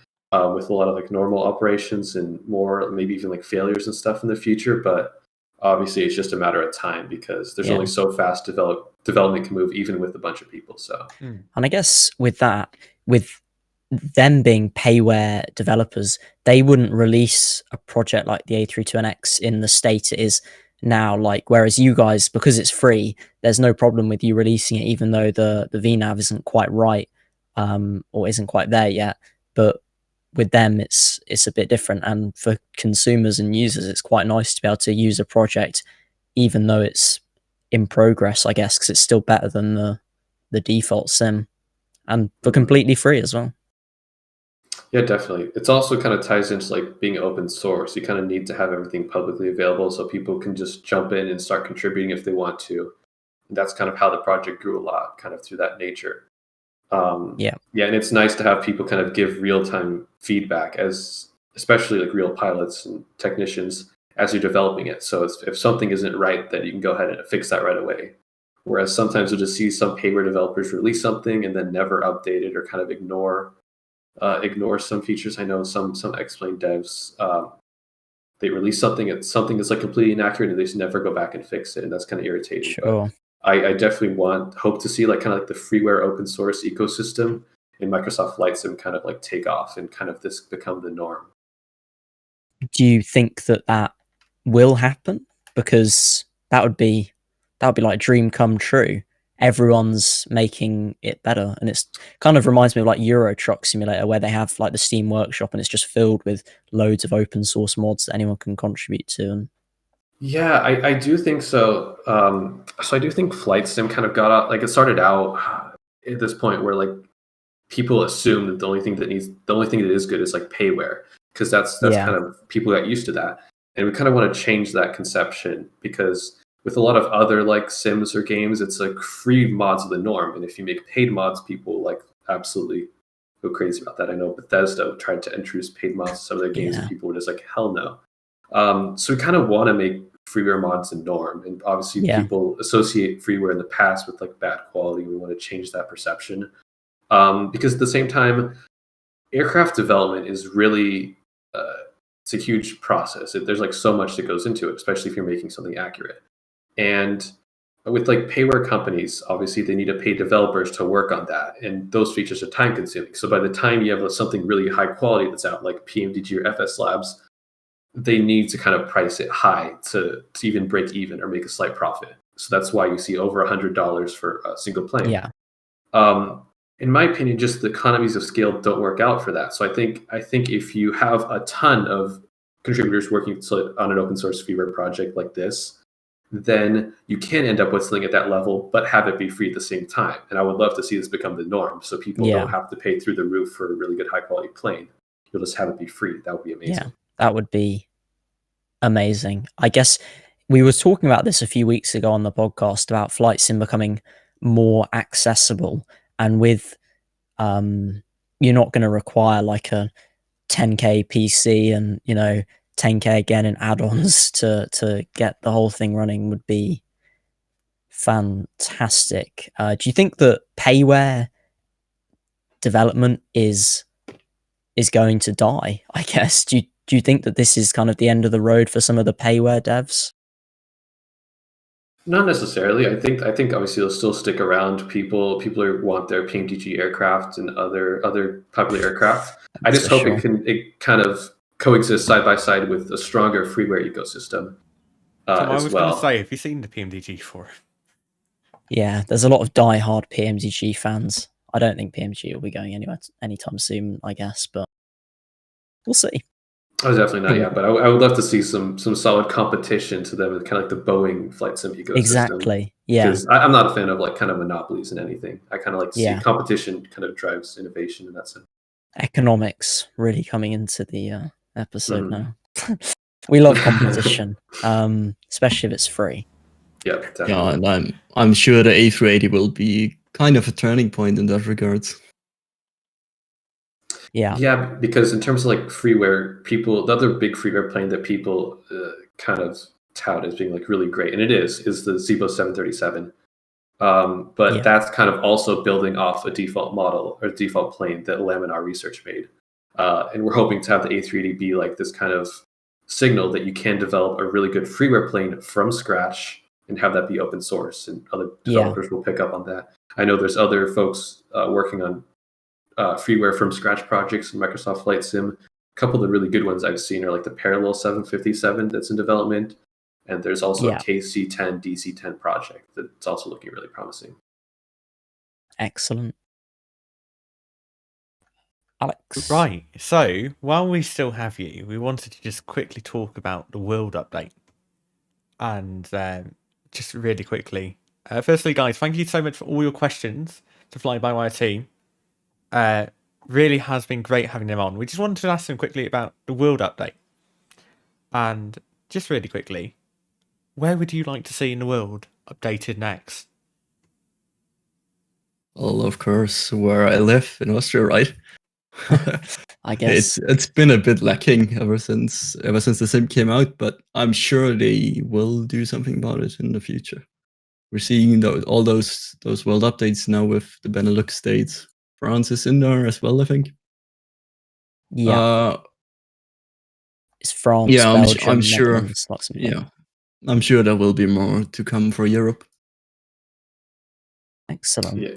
with a lot of like normal operations and more maybe even like failures and stuff in the future. But obviously it's just a matter of time, because there's only so fast development can move even with a bunch of people. So and I guess with that, with them being Payware developers, they wouldn't release a project like the A320neo in the state it is now, like, whereas you guys, because it's free, there's no problem with you releasing it, even though the VNav isn't quite right, or isn't quite there yet. But with them, it's a bit different, and for consumers and users, it's quite nice to be able to use a project even though it's in progress, I guess, because it's still better than the default sim, and for completely free as well. Yeah, definitely. It's also kind of ties into like being open source. You kind of need to have everything publicly available so people can just jump in and start contributing if they want to. And that's kind of how the project grew a lot, kind of through that nature. Yeah, and it's nice to have people kind of give real-time feedback, as especially like real pilots and technicians, as you're developing it. So if something isn't right, then you can go ahead and fix that right away. Whereas sometimes you'll just see some Payware developers release something and then never update it, or kind of ignore some features. I know some X-Plane devs, they release something and something is like completely inaccurate, and they just never go back and fix it, and that's kind of irritating. Sure. But I definitely hope to see like kind of like the freeware open source ecosystem in Microsoft Flight Sim kind of like take off and kind of this become the norm. Do you think that will happen? Because that would be like dream come true. Everyone's making it better, and it's kind of reminds me of like Euro Truck Simulator, where they have like the Steam Workshop, and it's just filled with loads of open source mods that anyone can contribute to. And Yeah, I do think so. So I do think Flight Sim kind of got out, like it started out at this point where like people assume that the only thing that is good is like Payware, because that's Yeah. kind of people got used to that, and we kind of want to change that conception, because with a lot of other like sims or games, it's like free mods are the norm, and if you make paid mods, people like absolutely go crazy about that. I know Bethesda tried to introduce paid mods to some of their games, and people were just like, hell no. So we kind of want to make freeware mods the norm, and obviously people associate freeware in the past with like bad quality. We want to change that perception, because at the same time, aircraft development is really it's a huge process. There's like so much that goes into it, especially if you're making something accurate. And with like payware companies, obviously they need to pay developers to work on that, and those features are time consuming. So by the time you have something really high quality that's out, like PMDG or FSLabs, they need to kind of price it high to even break even or make a slight profit. So that's why you see over $100 for a single plane. Yeah. In my opinion, just the economies of scale don't work out for that. So I think if you have a ton of contributors working on an open source freeware project like this, then you can end up with something at that level, but have it be free at the same time. And I would love to see this become the norm, so people don't have to pay through the roof for a really good high quality plane. You'll just have it be free. That would be amazing. Yeah, that would be amazing. I guess we were talking about this a few weeks ago on the podcast about Flight Sim becoming more accessible, and with you're not going to require like a 10k PC and 10k again in add-ons to get the whole thing running would be fantastic. Do you think that Payware development is going to die? I guess. Do you think that this is kind of the end of the road for some of the Payware devs? Not necessarily. I think obviously they'll still stick around. People want their PMDG aircraft and other popular aircraft. I just hope it kind of coexists side by side with a stronger freeware ecosystem. I was going to say, have you seen the PMDG for it? Yeah, there's a lot of die-hard PMDG fans. I don't think PMDG will be going anywhere anytime soon, I guess, but we'll see. Oh, definitely not yet, but I would love to see some solid competition to them, kind of like the Boeing flight sim ecosystem. Exactly. Yeah. Because I'm not a fan of like kind of monopolies in anything. I kind of like to see competition kind of drives innovation in that sense. Economics really coming into the episode now. We love competition, especially if it's free. Yeah, definitely. Yeah, and I'm sure the A380 will be kind of a turning point in that regard. Yeah, because in terms of like freeware, the other big freeware plane that people kind of tout as being like really great, and it is the Zibo 737. But that's kind of also building off a default model or default plane that Laminar Research made. And we're hoping to have the A380 be like this kind of signal that you can develop a really good freeware plane from scratch and have that be open source, and other developers will pick up on that. I know there's other folks working on freeware from scratch projects in Microsoft Flight Sim. A couple of the really good ones I've seen are like the Parallel 757 that's in development, and there's also a KC10 DC10 project that's also looking really promising. Excellent. Alex. Right, so while we still have you, we wanted to just quickly talk about the world update. And just really quickly, firstly, guys, thank you so much for all your questions to FlyByWire team. Really has been great having them on. We just wanted to ask them quickly about the world update. And just really quickly, where would you like to see in the world updated next? Well, of course, where I live in Austria, right? I guess. It's been a bit lacking ever since the sim came out, but I'm sure they will do something about it in the future. We're seeing all those world updates now with the Benelux states. France is in there as well, I think. Yeah, Uh, it's France, yeah, Belgium, I'm sure. Netherlands, Luxembourg. Yeah, I'm sure there will be more to come for Europe. Excellent. Yeah.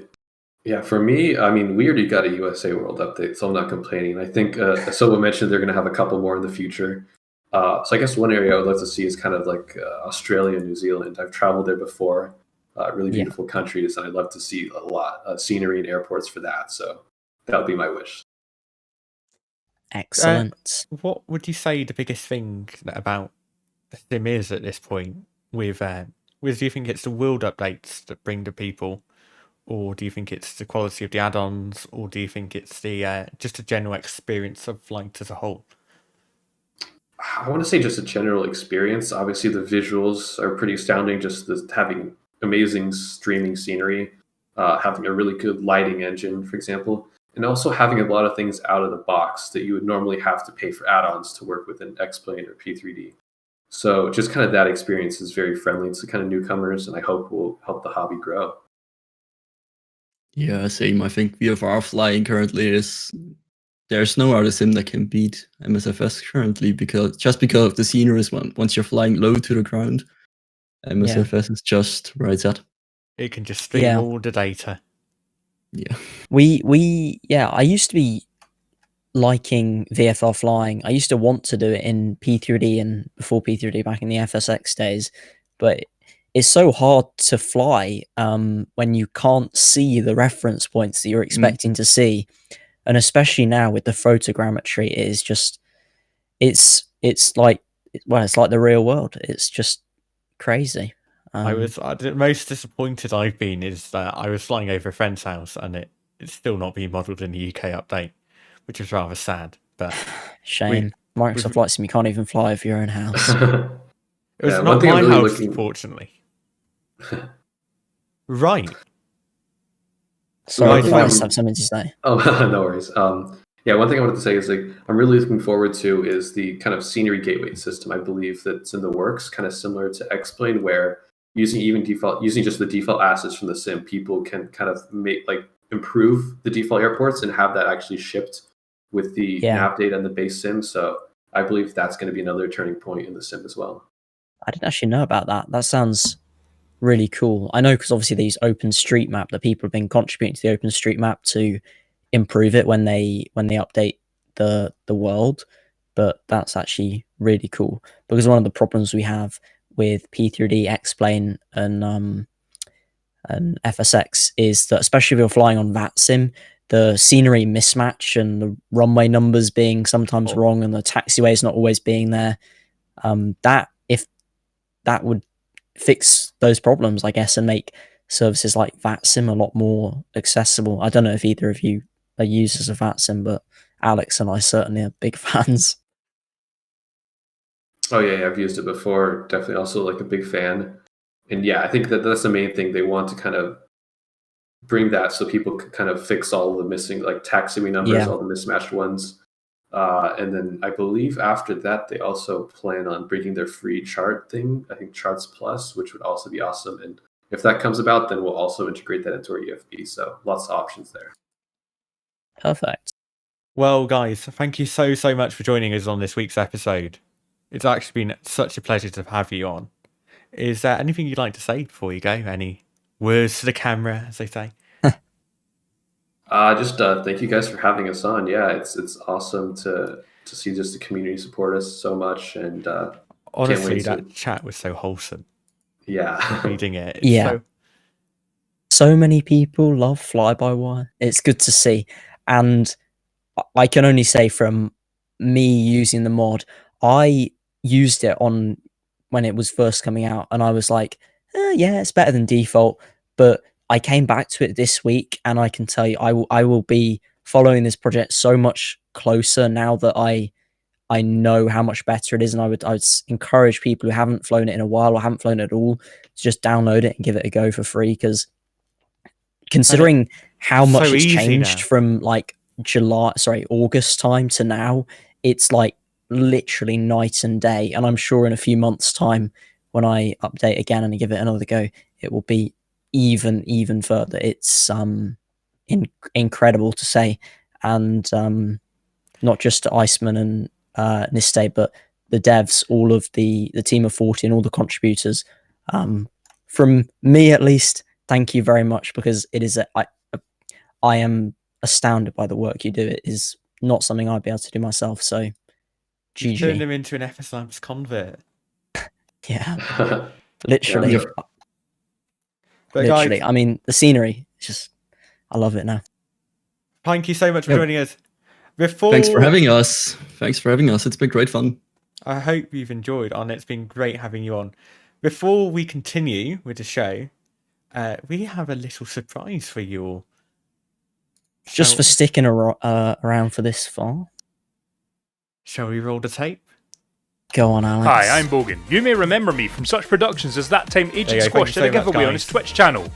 Yeah, for me, I mean, we already got a USA World update, so I'm not complaining. I think Asobo mentioned they're going to have a couple more in the future. So I guess one area I would love to see is kind of like Australia, New Zealand. I've traveled there before. Really Yeah. beautiful countries, and I'd love to see a lot of scenery and airports for that. So that would be my wish. Excellent. What would you say the biggest thing about the sim is at this point? With do you think it's the world updates that bring the people, or do you think it's the quality of the add-ons, or do you think it's the just a general experience of flight as a whole? I want to say just a general experience. Obviously, the visuals are pretty astounding. Just having amazing streaming scenery, having a really good lighting engine, for example, and also having a lot of things out of the box that you would normally have to pay for add-ons to work with an X-Plane or P3D. So just kind of that experience is very friendly to kind of newcomers, and I hope will help the hobby grow. Yeah, same. I think VFR flying currently there's no other sim that can beat MSFS currently because of the scenery. Once you're flying low to the ground, MSFS is just where it's at. It can just stream Yeah. all the data. Yeah. I used to be liking VFR flying. I used to want to do it in P3D and before P3D back in the FSX days, but it's so hard to fly when you can't see the reference points that you're expecting to see, and especially now with the photogrammetry, it is just it's like it's like the real world. It's just crazy. The most disappointed I've been is that I was flying over a friend's house and it's still not being modelled in the UK update, which is rather sad. But shame. Microsoft Flight Sim, you can't even fly over your own house. it was Yeah, not one thing my I'm really house, looking- fortunately. Right. Sorry, One thing I I'm- have something to say. Oh, no worries. Yeah, one thing I wanted to say is like I'm really looking forward to is the kind of scenery gateway system. I believe that's in the works, kind of similar to X-Plane, where using just the default assets from the sim, people can kind of improve the default airports and have that actually shipped with the nav data and the base sim. So I believe that's going to be another turning point in the sim as well. I didn't actually know about that. That sounds really cool. I know because obviously these OpenStreetMap, that people have been contributing to the OpenStreetMap to improve it when they update the world, but that's actually really cool because one of the problems we have with P3D, X-Plane, and FSX is that especially if you're flying on VATSIM, the scenery mismatch and the runway numbers being sometimes wrong and the taxiways not always being there, that would fix those problems, I guess, and make services like VATSIM a lot more accessible. I don't know if either of you are users of VATSIM, but Alex and I certainly are big fans. Oh yeah, I've used it before. Definitely also like a big fan. And yeah, I think that's the main thing. They want to kind of bring that so people can kind of fix all the missing like taxiway numbers, all the mismatched ones. And then I believe after that, they also plan on bringing their free chart thing, I think Charts Plus, which would also be awesome. And if that comes about, then we'll also integrate that into our EFB. So lots of options there. Perfect. Well, guys, thank you so much for joining us on this week's episode. It's actually been such a pleasure to have you on. Is there anything you'd like to say before you go? Any words to the camera, as they say? Just thank you guys for having us on. Yeah, it's awesome to see just the community support us so much. And honestly, that chat was so wholesome. Yeah, reading it. So many people love FlyByWire. It's good to see, and I can only say from me using the mod, I used it on when it was first coming out, and I was like, yeah, it's better than default. But I came back to it this week, and I can tell you, I will be following this project so much closer now that I know how much better it is, and I would encourage people who haven't flown it in a while or haven't flown it at all to just download it and give it a go for free, because considering how much so it's easy changed now. from like August time to now, it's like literally night and day. And I'm sure in a few months' time, when I update again and give it another go, it will be even further. It's incredible to say, and not just to Iceman and Niste, but the devs, all of the team of 40 and all the contributors. From me at least, thank you very much, because it is I am astounded by the work you do. It is not something I'd be able to do myself. So, You turned GG. him into an FSLabs convert. Yeah, literally, Yeah. But literally. guys, I mean, the scenery, it's just, I love it now. thank you so much for Yeah. joining us. Before, Thanks for having us. It's been great fun. I hope you've enjoyed, and it's been great having you on. Before we continue with the show, we have a little surprise for you all. Just for sticking around for this far. Shall we roll the tape? Go on, Alex. Hi, I'm Bogan. You may remember me from such productions as That Time There you Agent go, Squash thank you did a so much, giveaway on guys. his Twitch channel.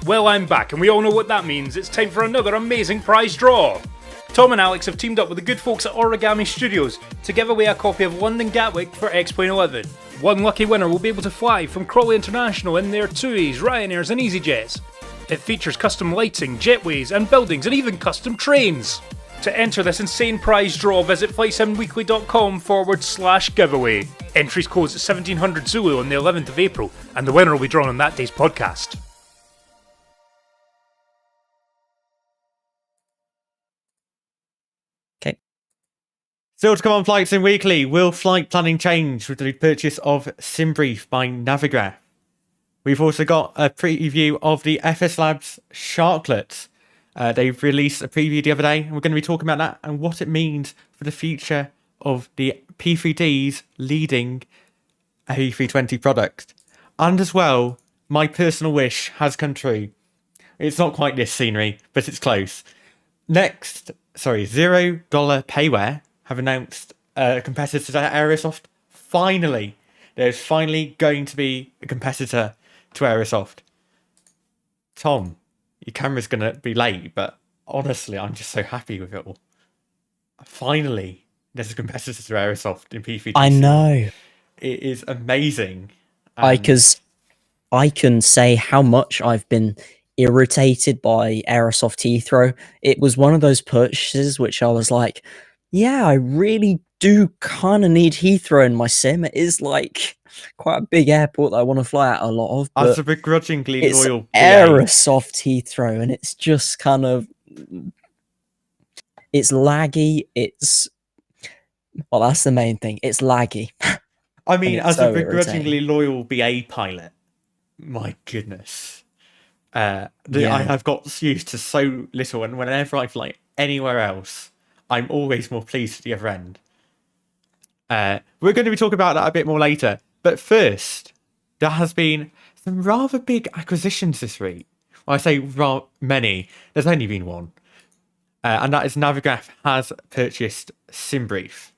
Well, I'm back, and we all know what that means. It's time for another amazing prize draw. Tom and Alex have teamed up with the good folks at Origami Studios to give away a copy of London Gatwick for X.11. One lucky winner will be able to fly from Crawley International in their TUIs, Ryanairs and EasyJets. It features custom lighting, jetways and buildings, and even custom trains. To enter this insane prize draw, visit flightsimweekly.com/giveaway. Entries close at 1700 Zulu on the 11th of April, and the winner will be drawn on that day's podcast. Okay. Still to come on Flight Sim Weekly, will flight planning change with the purchase of Simbrief by Navigraph? We've also got a preview of the FSLabs Sharklets. They've released a preview the other day, and we're going to be talking about that and what it means for the future of the P3Ds leading a A320 product. And as well, my personal wish has come true. It's not quite this scenery, but it's close. Next, $0 Payware have announced a competitor to Aerosoft. Finally, there's finally going to be a competitor to Aerosoft. Tom, your camera's going to be late, but honestly, I'm just so happy with it all. Finally, there's a competitor to Aerosoft in P3. I know. It is amazing. Because I can say how much I've been irritated by Aerosoft Heathrow. It was one of those purchases which I was like, yeah, I really do kind of need Heathrow in my sim. It is like quite a big airport that I want to fly at a lot of. But As a begrudgingly it's loyal BA, Aerosoft Heathrow, and it's just kind of, it's laggy. Well, that's the main thing. It's laggy. I mean, it's as so a begrudgingly loyal BA pilot, my goodness. I have got used to so little, and whenever I fly anywhere else, I'm always more pleased at the other end. We're going to be talking about that a bit more later, but first, there has been some rather big acquisitions this week. Well, I say many, there's only been one. And that is Navigraph has purchased Simbrief.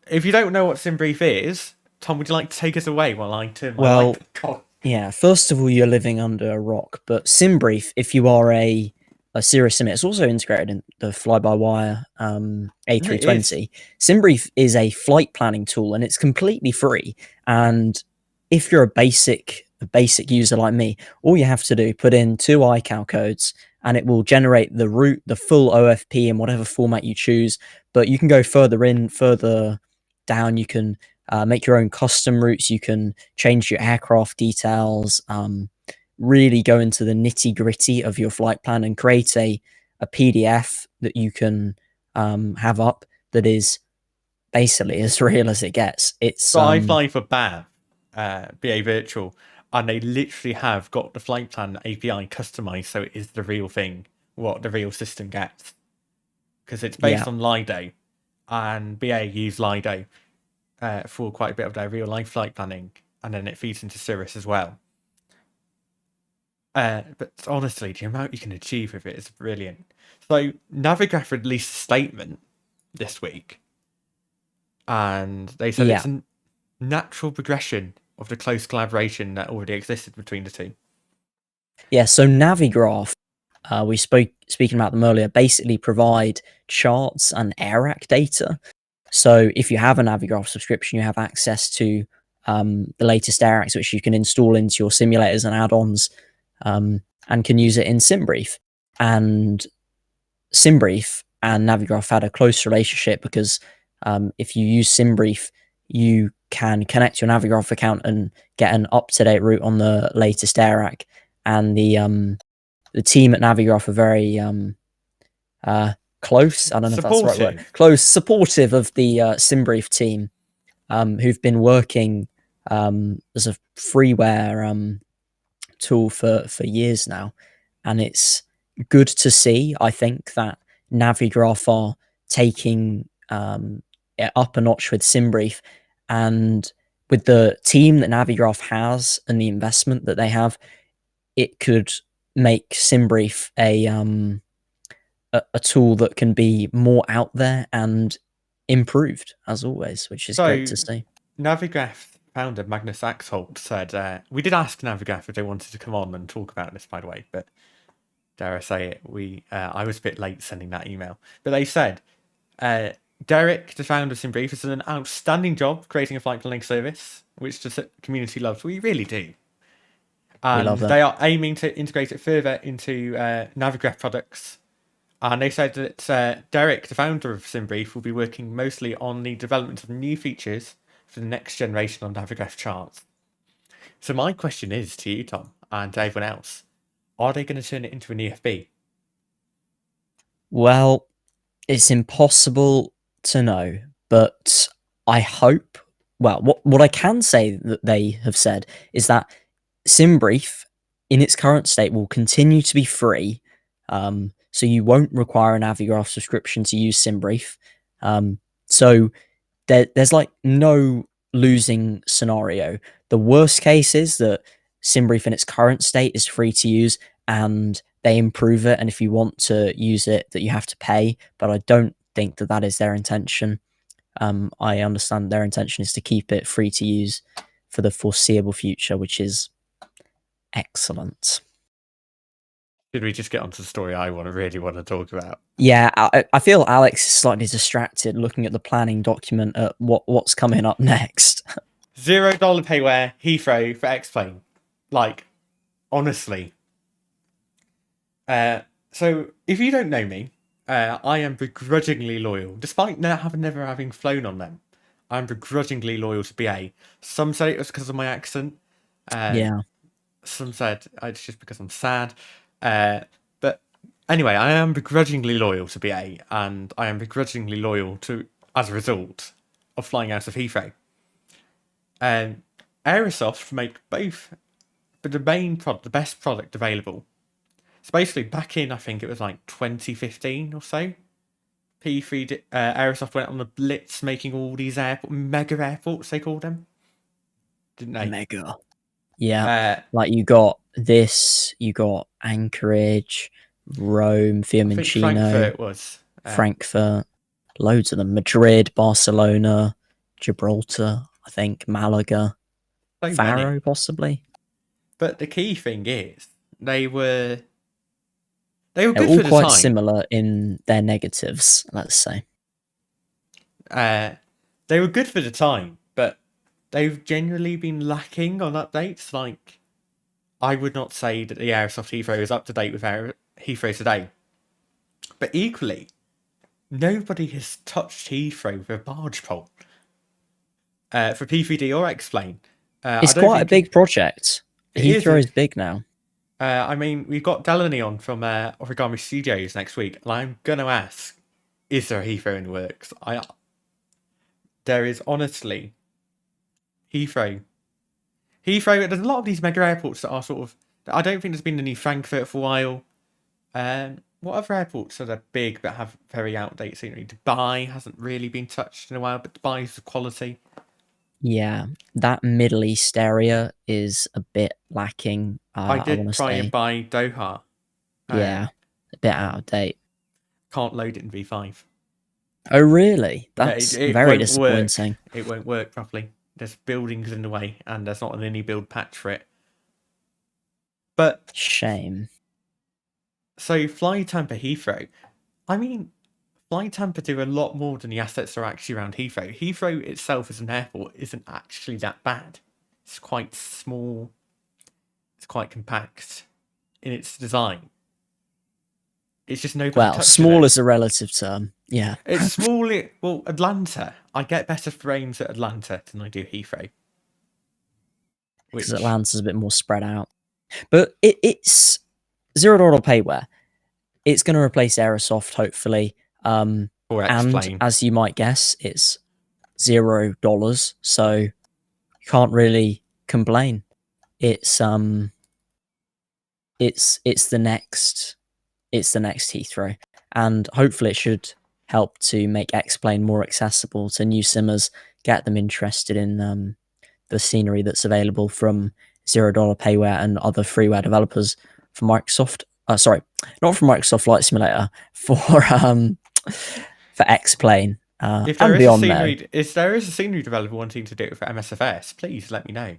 If you don't know what Simbrief is, Tom, would you like to take us away while I turn my Well, light on? Yeah, first of all, you're living under a rock. But Simbrief, if you are a serious sim, it's also integrated in the FlyByWire A320. Simbrief is a flight planning tool, and it's completely free. And if you're a basic user like me, all you have to do, put in 2 iCal codes, and it will generate the route, the full OFP in whatever format you choose. But you can go further in, further down. You can make your own custom routes. You can change your aircraft details, really go into the nitty gritty of your flight plan and create a PDF that you can have up that is basically as real as it gets. It's So I fly for BAV, BA Virtual, and they literally have got the flight plan API customized so it is the real thing, what the real system gets. Because it's based on Lido, and BA use Lido for quite a bit of their real life flight planning, and then it feeds into Cirrus as well. But honestly, the amount you can achieve with it is brilliant. So Navigraph released a statement this week, and they said it's a natural progression of the close collaboration that already existed between the two. Yeah, so Navigraph speaking about them earlier, basically provide charts and AirAC data. So if you have a Navigraph subscription, you have access to the latest AirACs, which you can install into your simulators and add-ons, and can use it in Simbrief. And Simbrief and Navigraph had a close relationship because if you use Simbrief, you can connect your Navigraph account and get an up-to-date route on the latest AirAC. And the team at Navigraph are very close. I don't know if that's the right word. Close, supportive of the Simbrief team, who've been working as a freeware tool for years now, and it's good to see. I think that Navigraph are taking it up a notch with Simbrief, and with the team that Navigraph has and the investment that they have, it could make Simbrief a tool that can be more out there and improved, as always, which is great to see. Navigraph founder Magnus Axholt said, we did ask Navigraph if they wanted to come on and talk about this, by the way, but dare I say it, I was a bit late sending that email. But they said, Derek, the founder of Simbrief, has done an outstanding job creating a flight planning service, which the community loves. We really do. And they are aiming to integrate it further into Navigraph products. And they said that Derek, the founder of Simbrief, will be working mostly on the development of new features for the next generation of Navigraph charts. So my question is to you, Tom, and to everyone else, are they going to turn it into an EFB? Well, it's impossible to know, but I hope... Well, what I can say that they have said is that Simbrief, in its current state, will continue to be free, so you won't require a Navigraph subscription to use Simbrief. So there's like no losing scenario. The worst case is that Simbrief in its current state is free to use, and they improve it, and if you want to use it, that you have to pay. But I don't think that that is their intention. I understand their intention is to keep it free to use for the foreseeable future, which is excellent. Should we just get onto the story I really want to talk about? Yeah, I feel Alex is slightly distracted looking at the planning document at what's coming up next. $0 payware, Heathrow for X-Plane. Like, honestly. So, if you don't know me, I am begrudgingly loyal. Despite never having flown on them, I'm begrudgingly loyal to BA. Some say it was because of my accent. Yeah. Some said it's just because I'm sad. But anyway, I am begrudgingly loyal to BA, and I am begrudgingly loyal to, as a result, of flying out of Heathrow. Aerosoft make both, but the main product, the best product available. So basically, back in, I think it was like 2015 or so, Aerosoft went on the blitz, making all these mega airports, they called them. Didn't they? Mega. Yeah. Like you got Anchorage, Rome, Fiumicino. Frankfurt was. Frankfurt. Loads of them. Madrid, Barcelona, Gibraltar, I think, Malaga, Faro, possibly. But the key thing is, they were good all for the quite time. Similar in their negatives, let's say. They were good for the time, but they've generally been lacking on updates. Like, I would not say that the Aerosoft Heathrow is up to date with Heathrow today. But equally, nobody has touched Heathrow with a barge pole. For P3D or X-Plane. It's quite a big project. Heathrow is big now. I mean, we've got Delaney on from Origami Studios next week, and I'm going to ask, is there a Heathrow in the works? There is, honestly. Heathrow. There's a lot of these mega airports that are sort of... I don't think there's been any Frankfurt for a while. What other airports are there big but have very out-of-date scenery? Dubai hasn't really been touched in a while, but Dubai is the quality. Yeah, that Middle East area is a bit lacking. I did try and buy Doha. Yeah, a bit out of date. Can't load it in V5. Oh, really? That's very disappointing. It won't work properly. There's buildings in the way, and there's not an any build patch for it. But shame. So Fly Tampa Heathrow. I mean, Fly Tampa do a lot more than the assets that are actually around Heathrow. Heathrow itself as an airport isn't actually that bad. It's quite small. It's quite compact in its design. It's just nobody Well, touches small it. is a relative term. Yeah. It's small. Well, Atlanta. I get better frames at Atlanta than I do Heathrow. Because Atlanta's a bit more spread out. But it's $0 payware. It's going to replace Aerosoft, hopefully. Or and explain. as you might guess, it's $0, so you can't really complain. It's the next Heathrow, and hopefully it should help to make X-Plane more accessible to new simmers, get them interested in the scenery that's available from $0 payware and other freeware developers for Microsoft. Sorry, not from Microsoft Flight Simulator, for X-Plane If there and is beyond a there. scenery, if there is a scenery developer wanting to do it for MSFS, please let me know.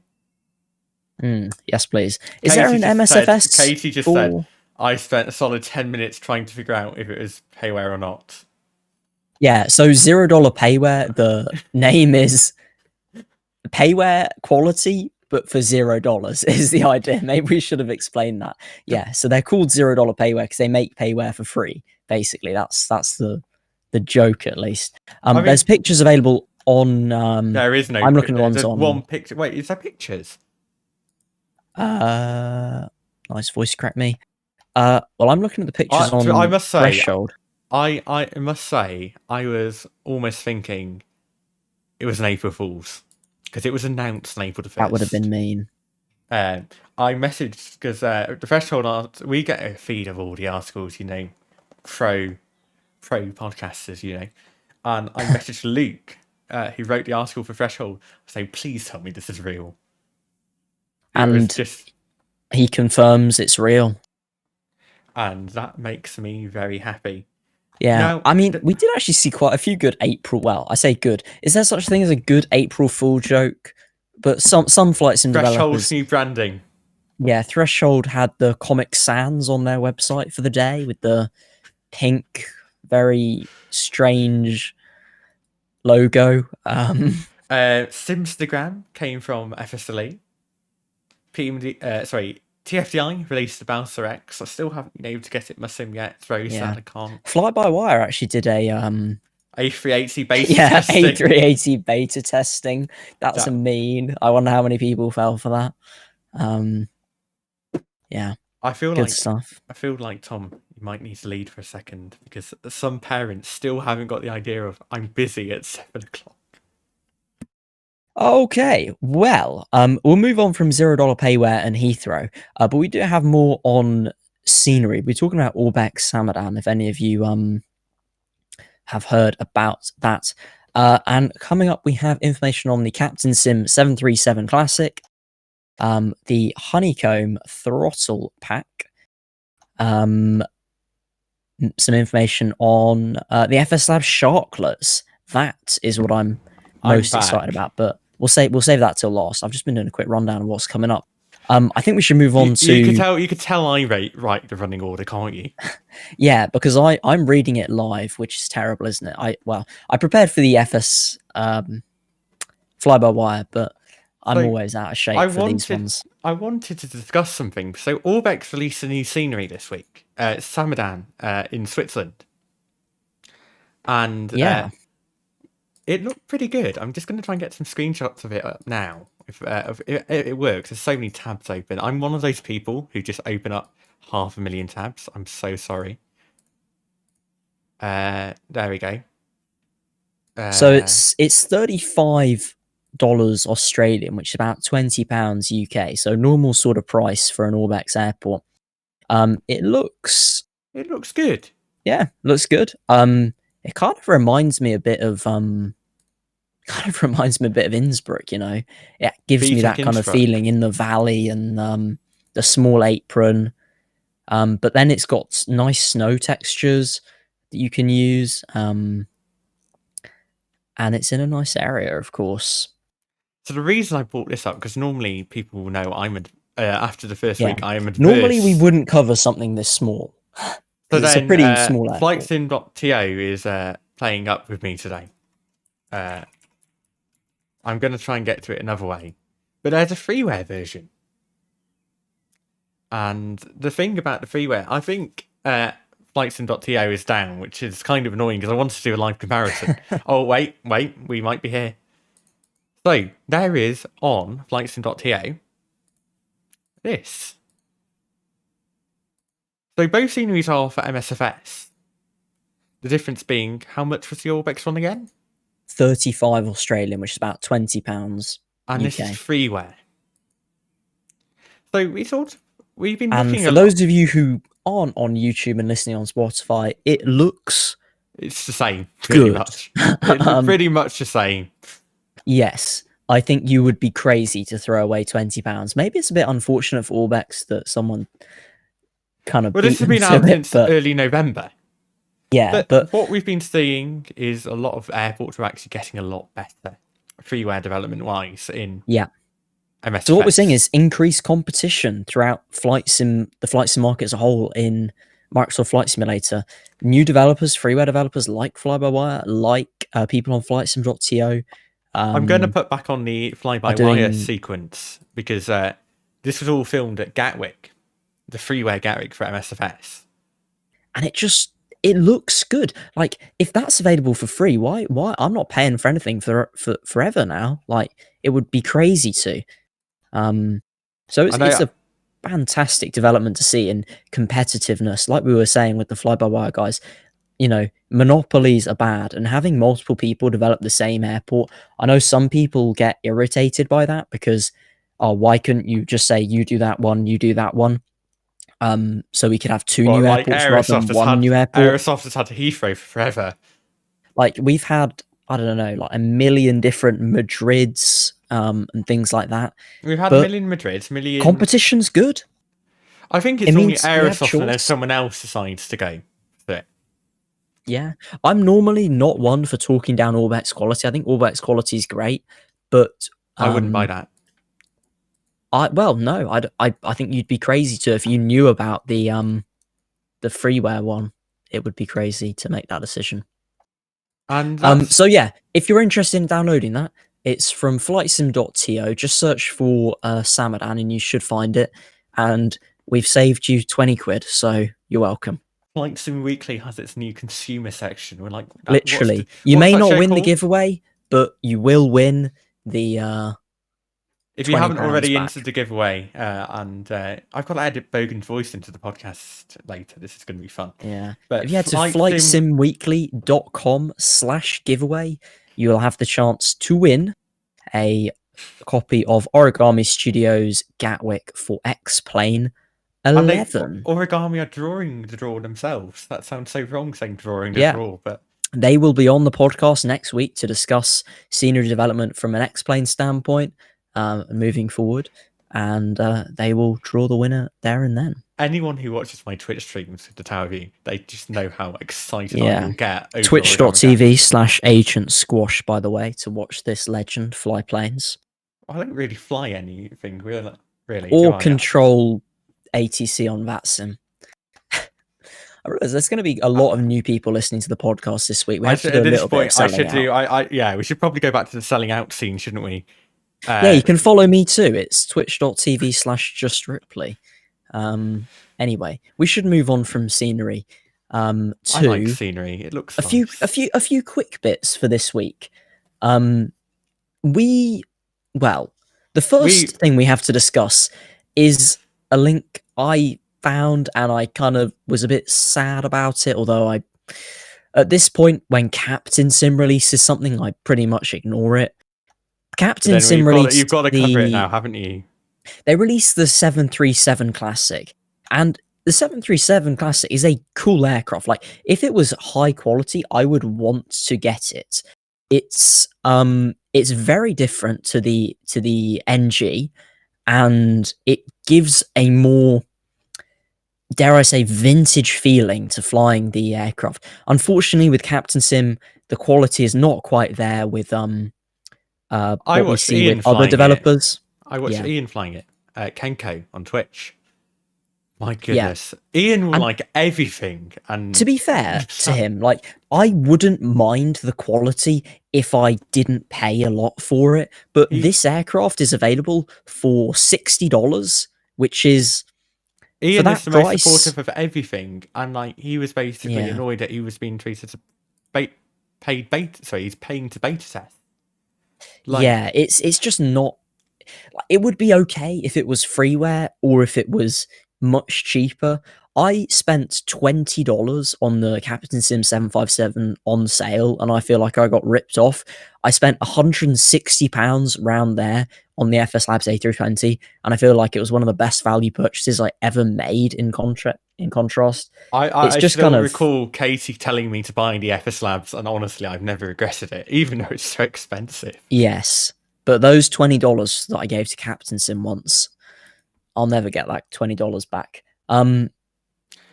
Yes, please. Is there an just said- MSFS? Katie just said, I spent a solid 10 minutes trying to figure out if it was payware or not. Yeah, so $0 payware, the name is payware quality, but for $0 is the idea. Maybe we should have explained that. Yeah, so they're called $0 payware because they make payware for free. Basically, that's the joke, at least. mean- There's pictures available on. There is no. I'm looking at ones there's on. one picture. Wait, is there pictures? Nice voice crack me. Well, I'm looking at the pictures on I must say, Threshold. I must say, I was almost thinking it was an April Fool's because it was announced on April the 1st. That would have been mean. I messaged because the Threshold we get a feed of all the articles, pro podcasters, and I messaged Luke, who wrote the article for Threshold, saying, "Please tell me this is real." And he confirms it's real. And that makes me very happy. Yeah, Now, I mean, we did actually see quite a few good April. Well, I say good. Is there such a thing as a good April Fool joke? But some flight sim Threshold's developers. new branding. Yeah, Threshold had the Comic Sans on their website for the day with the pink, very strange logo. Simstagram came from FSLabs. TFDI released the Bouncer X. I still haven't been able to get it in my sim yet. It's very sad I can't. FlyByWire actually did a A380 beta testing. A380 beta testing. That's a mean. I wonder how many people fell for that. Yeah. I feel good stuff. I feel like Tom, you might need to lead for a second because some parents still haven't got the idea of I'm busy at 7:00. Okay, well, we'll move on from $0 payware and Heathrow, but we do have more on scenery. We're talking about Orbeck Samedan, if any of you have heard about that. And coming up, we have information on the Captain Sim 737 Classic, the Honeycomb Throttle Pack, some information on the FSLabs Sharklets. That is what I'm most excited about, but we'll save that till last. I've just been doing a quick rundown of what's coming up. I think we should move on to. You could tell I write the running order, can't you? Yeah, because I'm reading it live, which is terrible, isn't it? I prepared for the FS Fly-by-Wire, but I'm always out of shape for these ones. I wanted to discuss something. So Orbeck's released a new scenery this week. It's Samedan in Switzerland, and it looked pretty good. I'm just going to try and get some screenshots of it up now. If it works, there's so many tabs open. I'm one of those people who just open up 500,000 tabs. I'm so sorry. There we go. So it's $35 Australian, which is about £20 UK. So normal sort of price for an Orbeck's airport. It looks good. Yeah, looks good. It kind of reminds me a bit of Innsbruck, It gives me that kind of feeling in the valley and the small apron. But then it's got nice snow textures that you can use. And it's in a nice area, of course. So the reason I brought this up, because normally people will know after the first week, I am adverse. Normally we wouldn't cover something this small. So It's a then, pretty small airport. FlightSim.to is playing up with me today. I'm going to try and get to it another way. But there's a freeware version. And the thing about the freeware, I think FlightSim.to is down, which is kind of annoying because I wanted to do a live comparison. Oh, wait, we might be here. So, there is on FlightSim.to this. So both sceneries are for MSFS. The difference being, how much was the Orbex one again? 35 Australian, which is about £20. And UK. this is freeware. So we've been And looking for at those of you who aren't on YouTube and listening on Spotify, it looks it's the same, pretty good. much. It's pretty much the same. Yes, I think you would be crazy to throw away £20. Maybe it's a bit unfortunate for Orbex that someone kind of Well, this has beat been them to out it, since but early November. yeah, But what we've been seeing is a lot of airports are actually getting a lot better, freeware development-wise, in yeah. MSFS. So what we're seeing is increased competition throughout the flight sim market as a whole in Microsoft Flight Simulator. New developers, freeware developers like FlyByWire, like people on FlightSim.to. I'm going to put back on the FlyByWire doing- sequence because this was all filmed at Gatwick, the freeware Gatwick for MSFS. And it looks good. Like, if that's available for free, why I'm not paying for anything for forever now. Like, it would be crazy to. So it's a fantastic development to see in competitiveness. Like we were saying with the Fly-by-Wire guys, you know, monopolies are bad, and having multiple people develop the same airport, I know some people get irritated by that because, oh, why couldn't you just say you do that one, you do that one? So we could have two new airports rather than one new airport. Aerosoft has had Heathrow for forever. Like, we've had, I don't know, like a million different Madrids and things like that. We've had But a million Madrids, million... Competition's good. I think It it's only means we have Aerosoft and then choice. someone else decides to go for it. Yeah. I'm normally not one for talking down Orbex quality. I think Orbex quality is great, but... I wouldn't buy that. I think you'd be crazy to if you knew about the freeware one. It would be crazy to make that decision. And so yeah, if you're interested in downloading that, it's from FlightSim.to. Just search for Samedan and you should find it. And we've saved you 20 quid, so you're welcome. Flight Sim Weekly has its new consumer section. We're like, Literally, you may not win the giveaway, but you will win the. If you haven't already back. entered the giveaway, and I've got to edit Bogan's voice into the podcast later. This is going to be fun. Yeah. But if you head to flightsimweekly.com/giveaway, you will have the chance to win a copy of Origami Studios Gatwick for X-Plane 11. Origami are drawing the draw themselves. That sounds so wrong saying drawing the draw, but they will be on the podcast next week to discuss scenery development from an X-Plane standpoint. Moving forward, and they will draw the winner there and then. Anyone who watches my Twitch streams with the Tower View, they just know how excited I will get. Twitch.tv/Agent Squash, by the way, to watch this legend fly planes. I don't really fly anything, really. Or control ATC on VATSIM. I realize there's going to be a lot of new people listening to the podcast this week. We have to do a little bit of selling out. We should probably go back to the selling out scene, shouldn't we? Yeah, you can follow me too. It's twitch.tv/JustRipley. Anyway, we should move on from scenery. I like scenery. It looks nice. A few quick bits for this week. The first thing we have to discuss is a link I found, and I kind of was a bit sad about it. Although at this point, when Captain Sim releases something, I pretty much ignore it. Captain Sim released. You've got to cover it now, haven't you? They released the 737 Classic, and the 737 Classic is a cool aircraft. Like, if it was high quality, I would want to get it. It's very different to the NG, and it gives a more, dare I say, vintage feeling to flying the aircraft. Unfortunately, with Captain Sim, the quality is not quite there with I watched Ian with other developers. I watched Ian flying it, Kenko on Twitch. My goodness. Ian will And- like everything. And To be fair to him, like, I wouldn't mind the quality if I didn't pay a lot for it, but this aircraft is available for $60, which is Ian that is the most price- supportive of everything, and like he was basically Yeah. annoyed that he was being treated to he's paying to beta test. yeah, it's just not. It would be okay if it was freeware or if it was much cheaper. I spent $20 on the Captain Sim 757 on sale, and I feel like I got ripped off. I spent £160 around there on the FSLabs A320, and I feel like it was one of the best value purchases I ever made. In contrast, I it's just still kind of- recall Katie telling me to buy the FSLabs, and honestly, I've never regretted it, even though it's so expensive. yes, but those $20 that I gave to Captain Sim once, I'll never get that $20 back.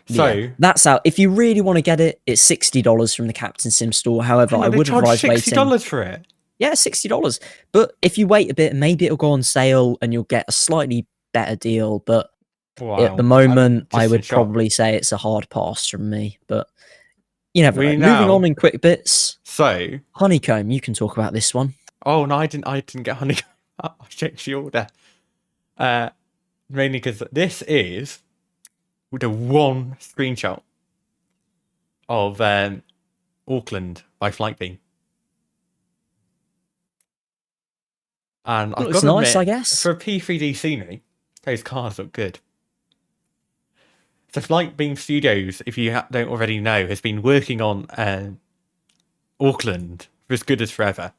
So Yeah, that's out. If you really want to get it, it's $60 from the Captain Sim store. However, I they would charge advise waiting. $60 for it. Yeah, $60. But if you wait a bit, maybe it'll go on sale and you'll get a slightly better deal. But Wow. at the moment, I'm I just would in shock. probably say it's a hard pass from me. But you never We know. Moving now- on in quick bits. So, Honeycomb, you can talk about this one. oh no, I didn't get honeycomb. I changed the order. Mainly because this is the one screenshot of Auckland by Flightbeam. And I've Looks got to nice, admit, I guess. for a P3D scenery, those cars look good. So Flightbeam Studios, if you don't already know, has been working on Auckland for as good as forever.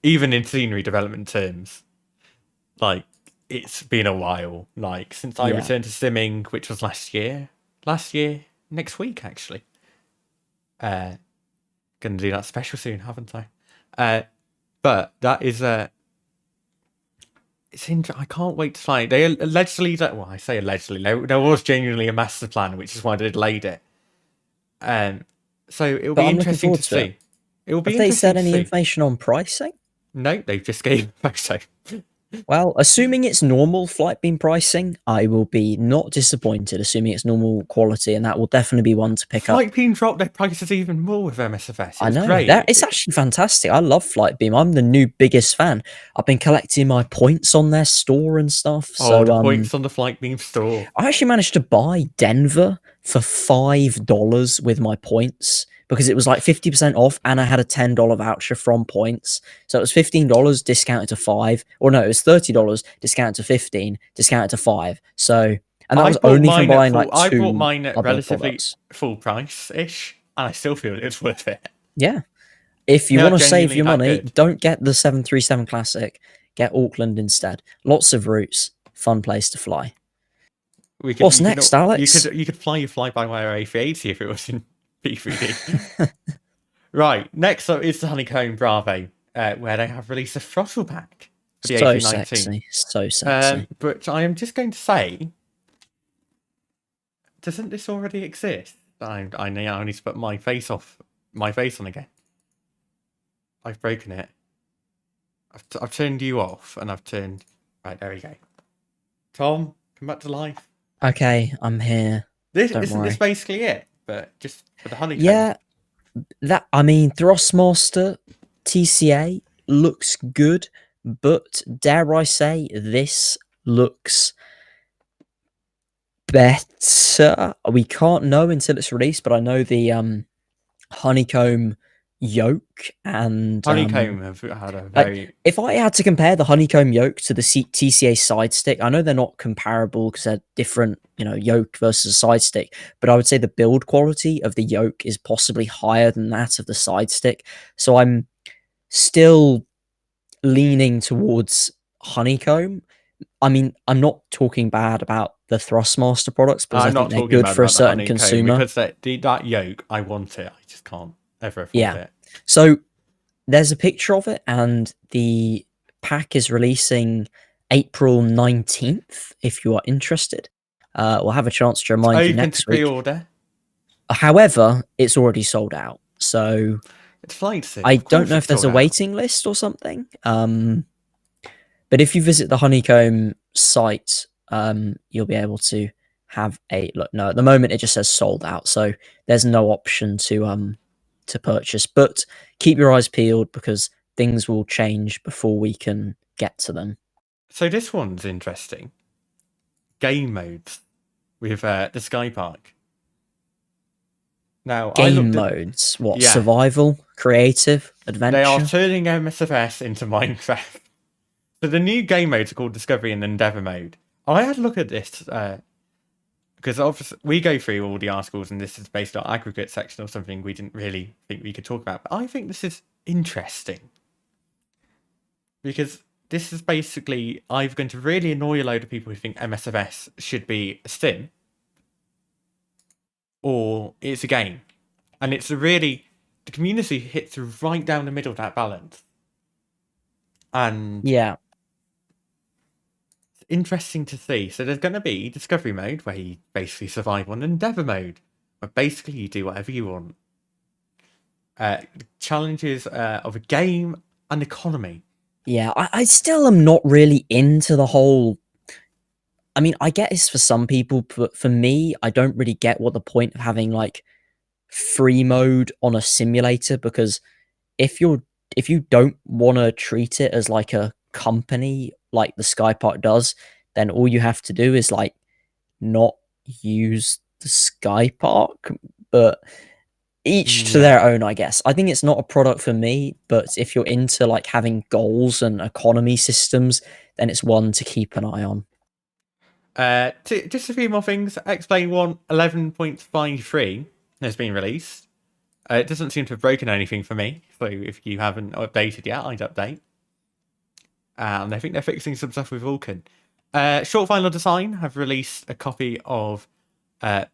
Even in scenery development terms. Like, it's been a while. Like, since I Yeah. returned to simming, which was last year, next week, actually. Gonna do that special soon, haven't I? But that is it's I can't wait to fly. They allegedly, well, I say allegedly, there was genuinely a master plan, which is why they delayed it. So it'll But be I'm looking interesting forward to to it. see. It will be Have they interesting said to any see. information on pricing? No, they just gave a photo. Well, assuming it's normal Flightbeam pricing, I will be not disappointed, assuming it's normal quality, and that will definitely be one to pick up. Flightbeam dropped their prices even more with MSFS. It I was know, great. it's actually fantastic. I love Flightbeam. I'm the new biggest fan. I've been collecting my points on their store and stuff. So, the points on the Flightbeam store. I actually managed to buy Denver for $5 with my points because it was like 50% off and I had a $10 voucher from points. So it was $15 discounted to $5. Or no, it was $30 discounted to $15, discounted to $5. So, and that was bought only mine from at buying full- like I two bought mine at other relatively products. full price-ish, and I still feel it's worth it. Yeah. If you They are want to save genuinely your that money, good. don't get the 737 Classic. Get Auckland instead. Lots of routes. Fun place to fly. What's next, Alex? You could fly your FlyByWire A380 if it was in P3D. Right, next up is the Honeycomb Bravo, where they have released a throttle pack for the So A319. sexy. So sexy. But I am just going to say, doesn't this already exist? I need to put my face on again. I've broken it. I've turned you off, and I've turned. Right, there we go. Tom, come back to life. Okay, I'm here. This Don't isn't worry. this basically it, but just for the Honeycomb. Yeah, Thrustmaster TCA looks good, but dare I say this looks better. We can't know until it's released, but I know the honeycomb yoke and Honeycomb have had a very if I had to compare the honeycomb yoke to the TCA side stick, I know they're not comparable because they're different, yoke versus a side stick, but I would say the build quality of the yoke is possibly higher than that of the side stick. So I'm still leaning towards honeycomb. I mean, I'm not talking bad about the Thrustmaster products because I'm I not think they're talking good bad for a about the certain Honeycomb, consumer. because that yoke, I want it. I just can't ever afford it. So there's a picture of it, and the pack is releasing April 19th. If you are interested, we'll have a chance to remind you Open next to week. pre-order. However, it's already sold out. So It's Flight Sim. I Of don't course know it's if there's a sold out. waiting list or something. But if you visit the Honeycomb site, you'll be able to have a look. No, at the moment it just says sold out, so there's no option to purchase. But keep your eyes peeled because things will change before we can get to them. So this one's interesting. Game modes with the Sky Park. Now, Game modes, what? Yeah. Survival, creative, adventure. They are turning MSFS into Minecraft. So the new game modes are called Discovery and Endeavour mode. I had a look at this because obviously we go through all the articles and this is based on aggregate section or something we didn't really think we could talk about. But I think this is interesting because this is basically either going to really annoy a load of people who think MSFS should be a sim, or it's a game. And it's the community hits right down the middle of that balance. And yeah, it's interesting to see. So there's going to be Discovery mode, where you basically survive on, Endeavour mode, where basically you do whatever you want. Challenges of a game and economy. Yeah, I still am not really into the whole. I mean, I get this for some people, but for me, I don't really get what the point of having like free mode on a simulator, because if you don't want to treat it as like a company like the Sky Park does, then all you have to do is like not use the Sky Park. But each to their own, I guess. I think it's not a product for me, but if you're into like having goals and economy systems, then it's one to keep an eye on. Just a few more things. Explain 1.11.53 has been released. It doesn't seem to have broken anything for me, so if you haven't updated yet, I'd update. And I think they're fixing some stuff with Vulkan. Short Final Design have released a copy of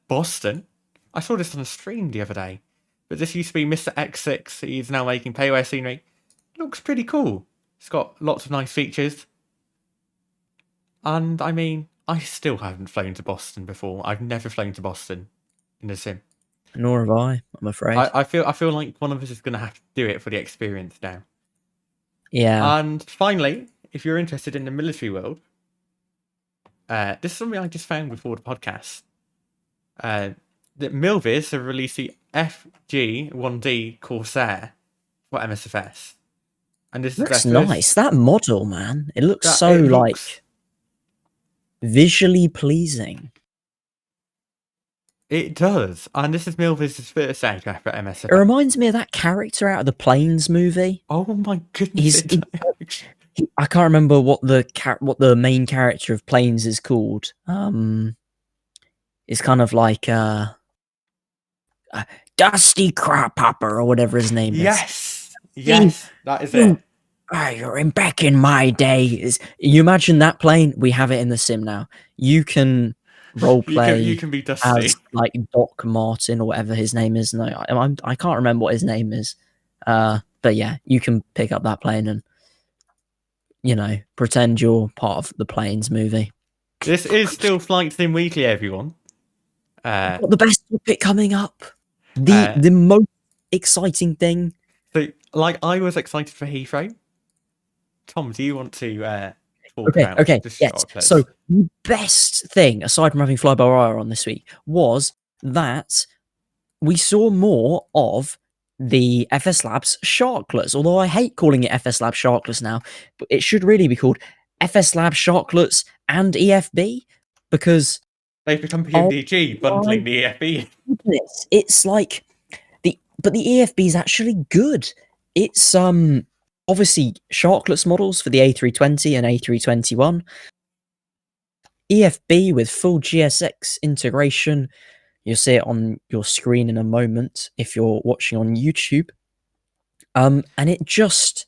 Boston. I saw this on a stream the other day, but this used to be Mr. X6. He's now making Payware scenery. It looks pretty cool. It's got lots of nice features. And I mean, I still haven't flown to Boston before. I've never flown to Boston in a sim. Nor have I, I'm afraid. I feel like one of us is going to have to do it for the experience now. Yeah. And finally, if you're interested in the military world, this is something I just found before the podcast. That Milviz have released the FG1D Corsair for MSFS. And this Looks is nice. That model, man. It looks looks- visually pleasing. It does. And this is Milviz's first aircraft at It MSFS. reminds me of that character out of the Planes movie. Oh my goodness. I can't remember what the main character of Planes is called. It's kind of like Dusty Crabhopper or whatever his name is. Yes, that is it. You're back in my days. You imagine that plane? We have it in the sim now. You can role play. You can be Dusty. As like Doc Martin or whatever his name is. No, I can't remember what his name is. But yeah, you can pick up that plane and pretend you're part of the Planes movie. This is still Flight Sim Weekly, everyone. Got the best topic coming up. The most exciting thing. So, like, I was excited for Heathrow. Tom, do you want to talk Okay, about the yes. Sharklets? So the best thing, aside from having FlyByWire on this week, was that we saw more of the FSLabs Sharklets. Although I hate calling it FSLabs Sharklets now, but it should really be called FSLabs Sharklets and EFB, because they've become PMDG, bundling the EFB. It's like the EFB is actually good. It's obviously Sharklets models for the A320 and A321. EFB with full GSX integration. You'll see it on your screen in a moment if you're watching on YouTube. And it just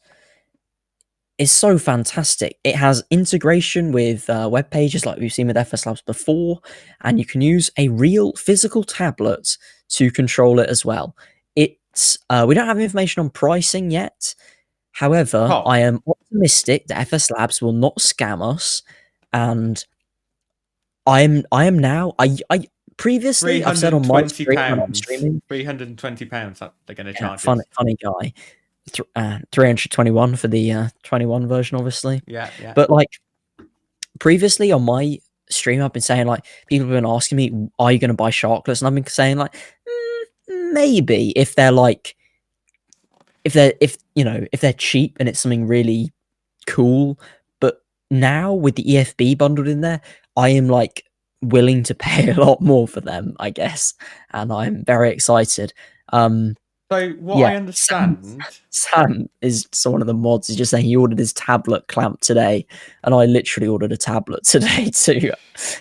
is so fantastic. It has integration with web pages like we've seen with FSLabs before, and you can use a real physical tablet to control it as well. It's we don't have information on pricing yet. However, I am optimistic that FSLabs will not scam us, and I am now. I previously I've said on my stream when I'm streaming, £320 that they're going to charge. Funny guy. 321 for the 21 version, obviously. Yeah. But like previously on my stream, I've been saying like people have been asking me, "Are you going to buy Sharklets?" And I've been saying like, maybe if they're like, if they're cheap and it's something really cool. But now with the EFB bundled in there, I am like willing to pay a lot more for them, I guess, and I'm very excited. So what Yeah, I understand, Sam is one of the mods. He's just saying he ordered his tablet clamp today, and I literally ordered a tablet today to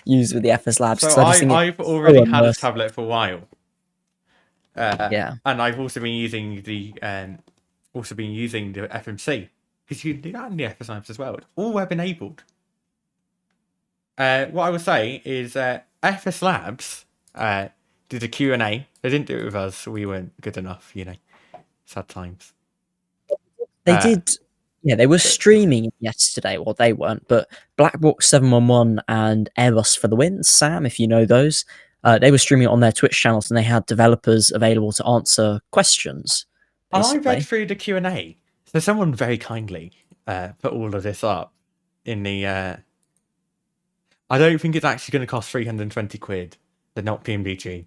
use with the FSLabs. so I've already had a tablet for a while. Yeah, and I've also been using the FMC, because you can do that in the FSLabs as well. It's all web enabled. What I would say is FSLabs did a Q&A. They didn't do it with us. We weren't good enough, Sad times. they did. Yeah, they were streaming yesterday. Well, they weren't, but Blackbox 711 and Airbus for the win. Sam, if you know those, they were streaming it on their Twitch channels, and they had developers available to answer questions. And I basically. read through the Q&A. So someone very kindly put all of this up in the... I don't think it's actually going to cost 320 quid. They're not PMDG.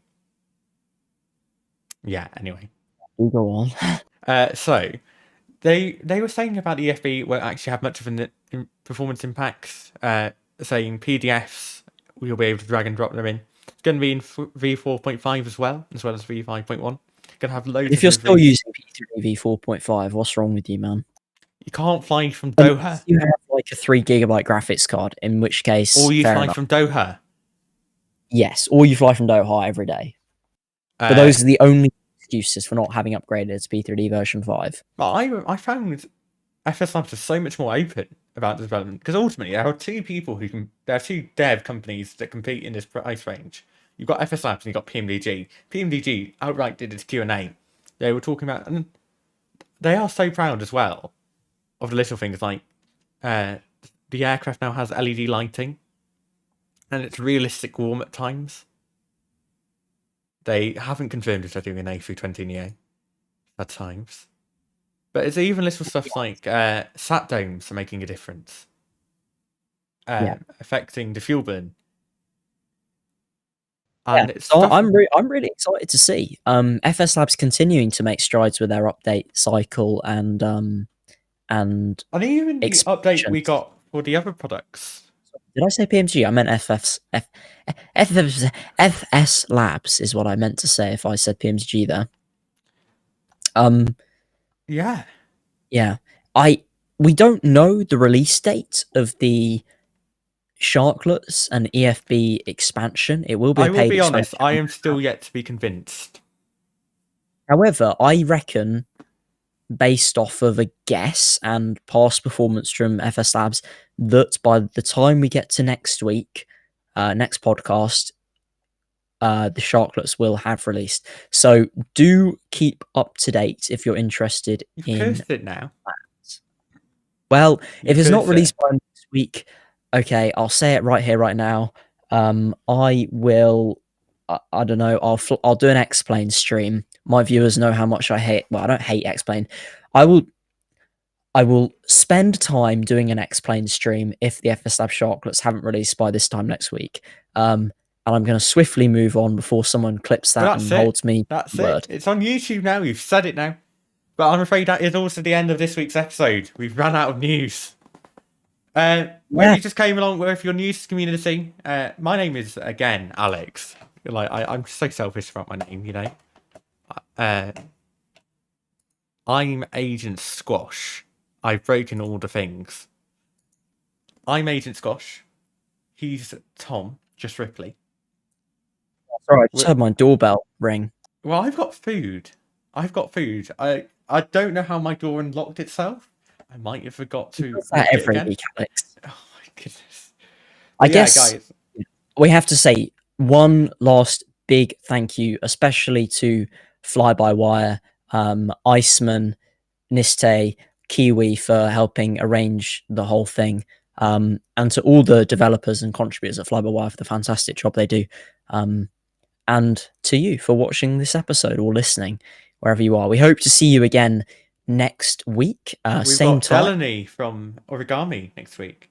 Yeah, anyway. You go on. So, they were saying about the EFB won't actually have much of a performance impact, saying PDFs, we'll be able to drag and drop them in. It's going to be in v4.5 as well as v5.1. Going to have loads If you're of still using P3 v4.5, what's wrong with you, man? You can't fly from Doha. You have like a 3 GB graphics card, in which case... Or you fly enough. from Doha. Yes, or you fly from Doha every day. But those are the only excuses for not having upgraded to P3D version 5. I found FSLabs is so much more open about the development, because ultimately there are two dev companies that compete in this price range. You've got FSLabs and you've got PMDG. PMDG outright did its Q&A. They were talking about, and they are so proud as well of the little things like the aircraft now has LED lighting and it's realistic warm at times. They haven't confirmed if they're doing an A320neo at times. But it's even little stuff like sat domes are making a difference. Affecting the fuel burn. And it's so I'm really excited to see FSLabs continuing to make strides with their update cycle and even the update we got for the other products. Did I say PMG? I meant FS Labs is what I meant to say if I said PMG there. Yeah. We don't know the release date of the Sharklets and EFB expansion. It will be. I will be honest. I am still yet to be convinced. However, I reckon, based off of a guess and past performance from FSLabs, that by the time we get to next week, next podcast, the Sharklets will have released. So do keep up to date if you're interested in it now. That. Well, if it's not released by next week, okay, I'll say it right here, right now. I will. I don't know. I'll do an X-Plane stream. My viewers know how much I hate. Well, I don't hate X-Plane. I will spend time doing an X-Plane stream if the FSLabs Sharklets haven't released by this time next week. And I'm going to swiftly move on before someone clips that and holds me. That's it. It's on YouTube now. You've said it now. But I'm afraid that is also the end of this week's episode. We've run out of news. When you just came along with your news community, my name is, again, Alex. I'm so selfish about my name, I'm Agent Squash. I've broken all the things. I'm Agent Squash. He's Tom, just Ripley. Sorry, I just heard my doorbell ring. Well, I've got food. I don't know how my door unlocked itself. I might have forgot to. That every week, Alex. Oh my goodness. I guess guys, we have to say one last big thank you, especially to FlyByWire, Iceman, Niste, Kiwi for helping arrange the whole thing, and to all the developers and contributors at FlyByWire for the fantastic job they do, and to you for watching this episode or listening wherever you are. We hope to see you again next week. We've same got time. Delaney from Origami next week.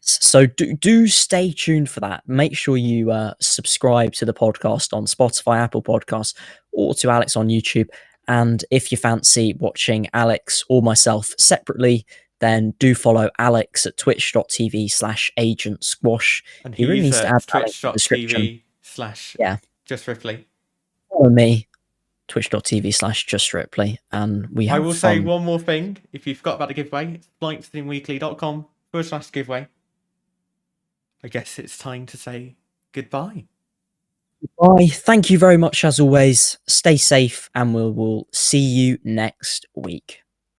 Yes, so do stay tuned for that. Make sure you subscribe to the podcast on Spotify, Apple Podcasts, or to Alex on YouTube. And if you fancy watching Alex or myself separately, then do follow Alex at twitch.tv/agentsquash. And He really he's needs to add that in the description. twitch.tv/justripley. Follow me, twitch.tv/justripley. And we have I will say fun. one more thing. If you forgot about the giveaway, it's flightsimweekly.com/giveaway. I guess it's time to say goodbye. Bye. Thank you very much as always. Stay safe, and we'll see you next week.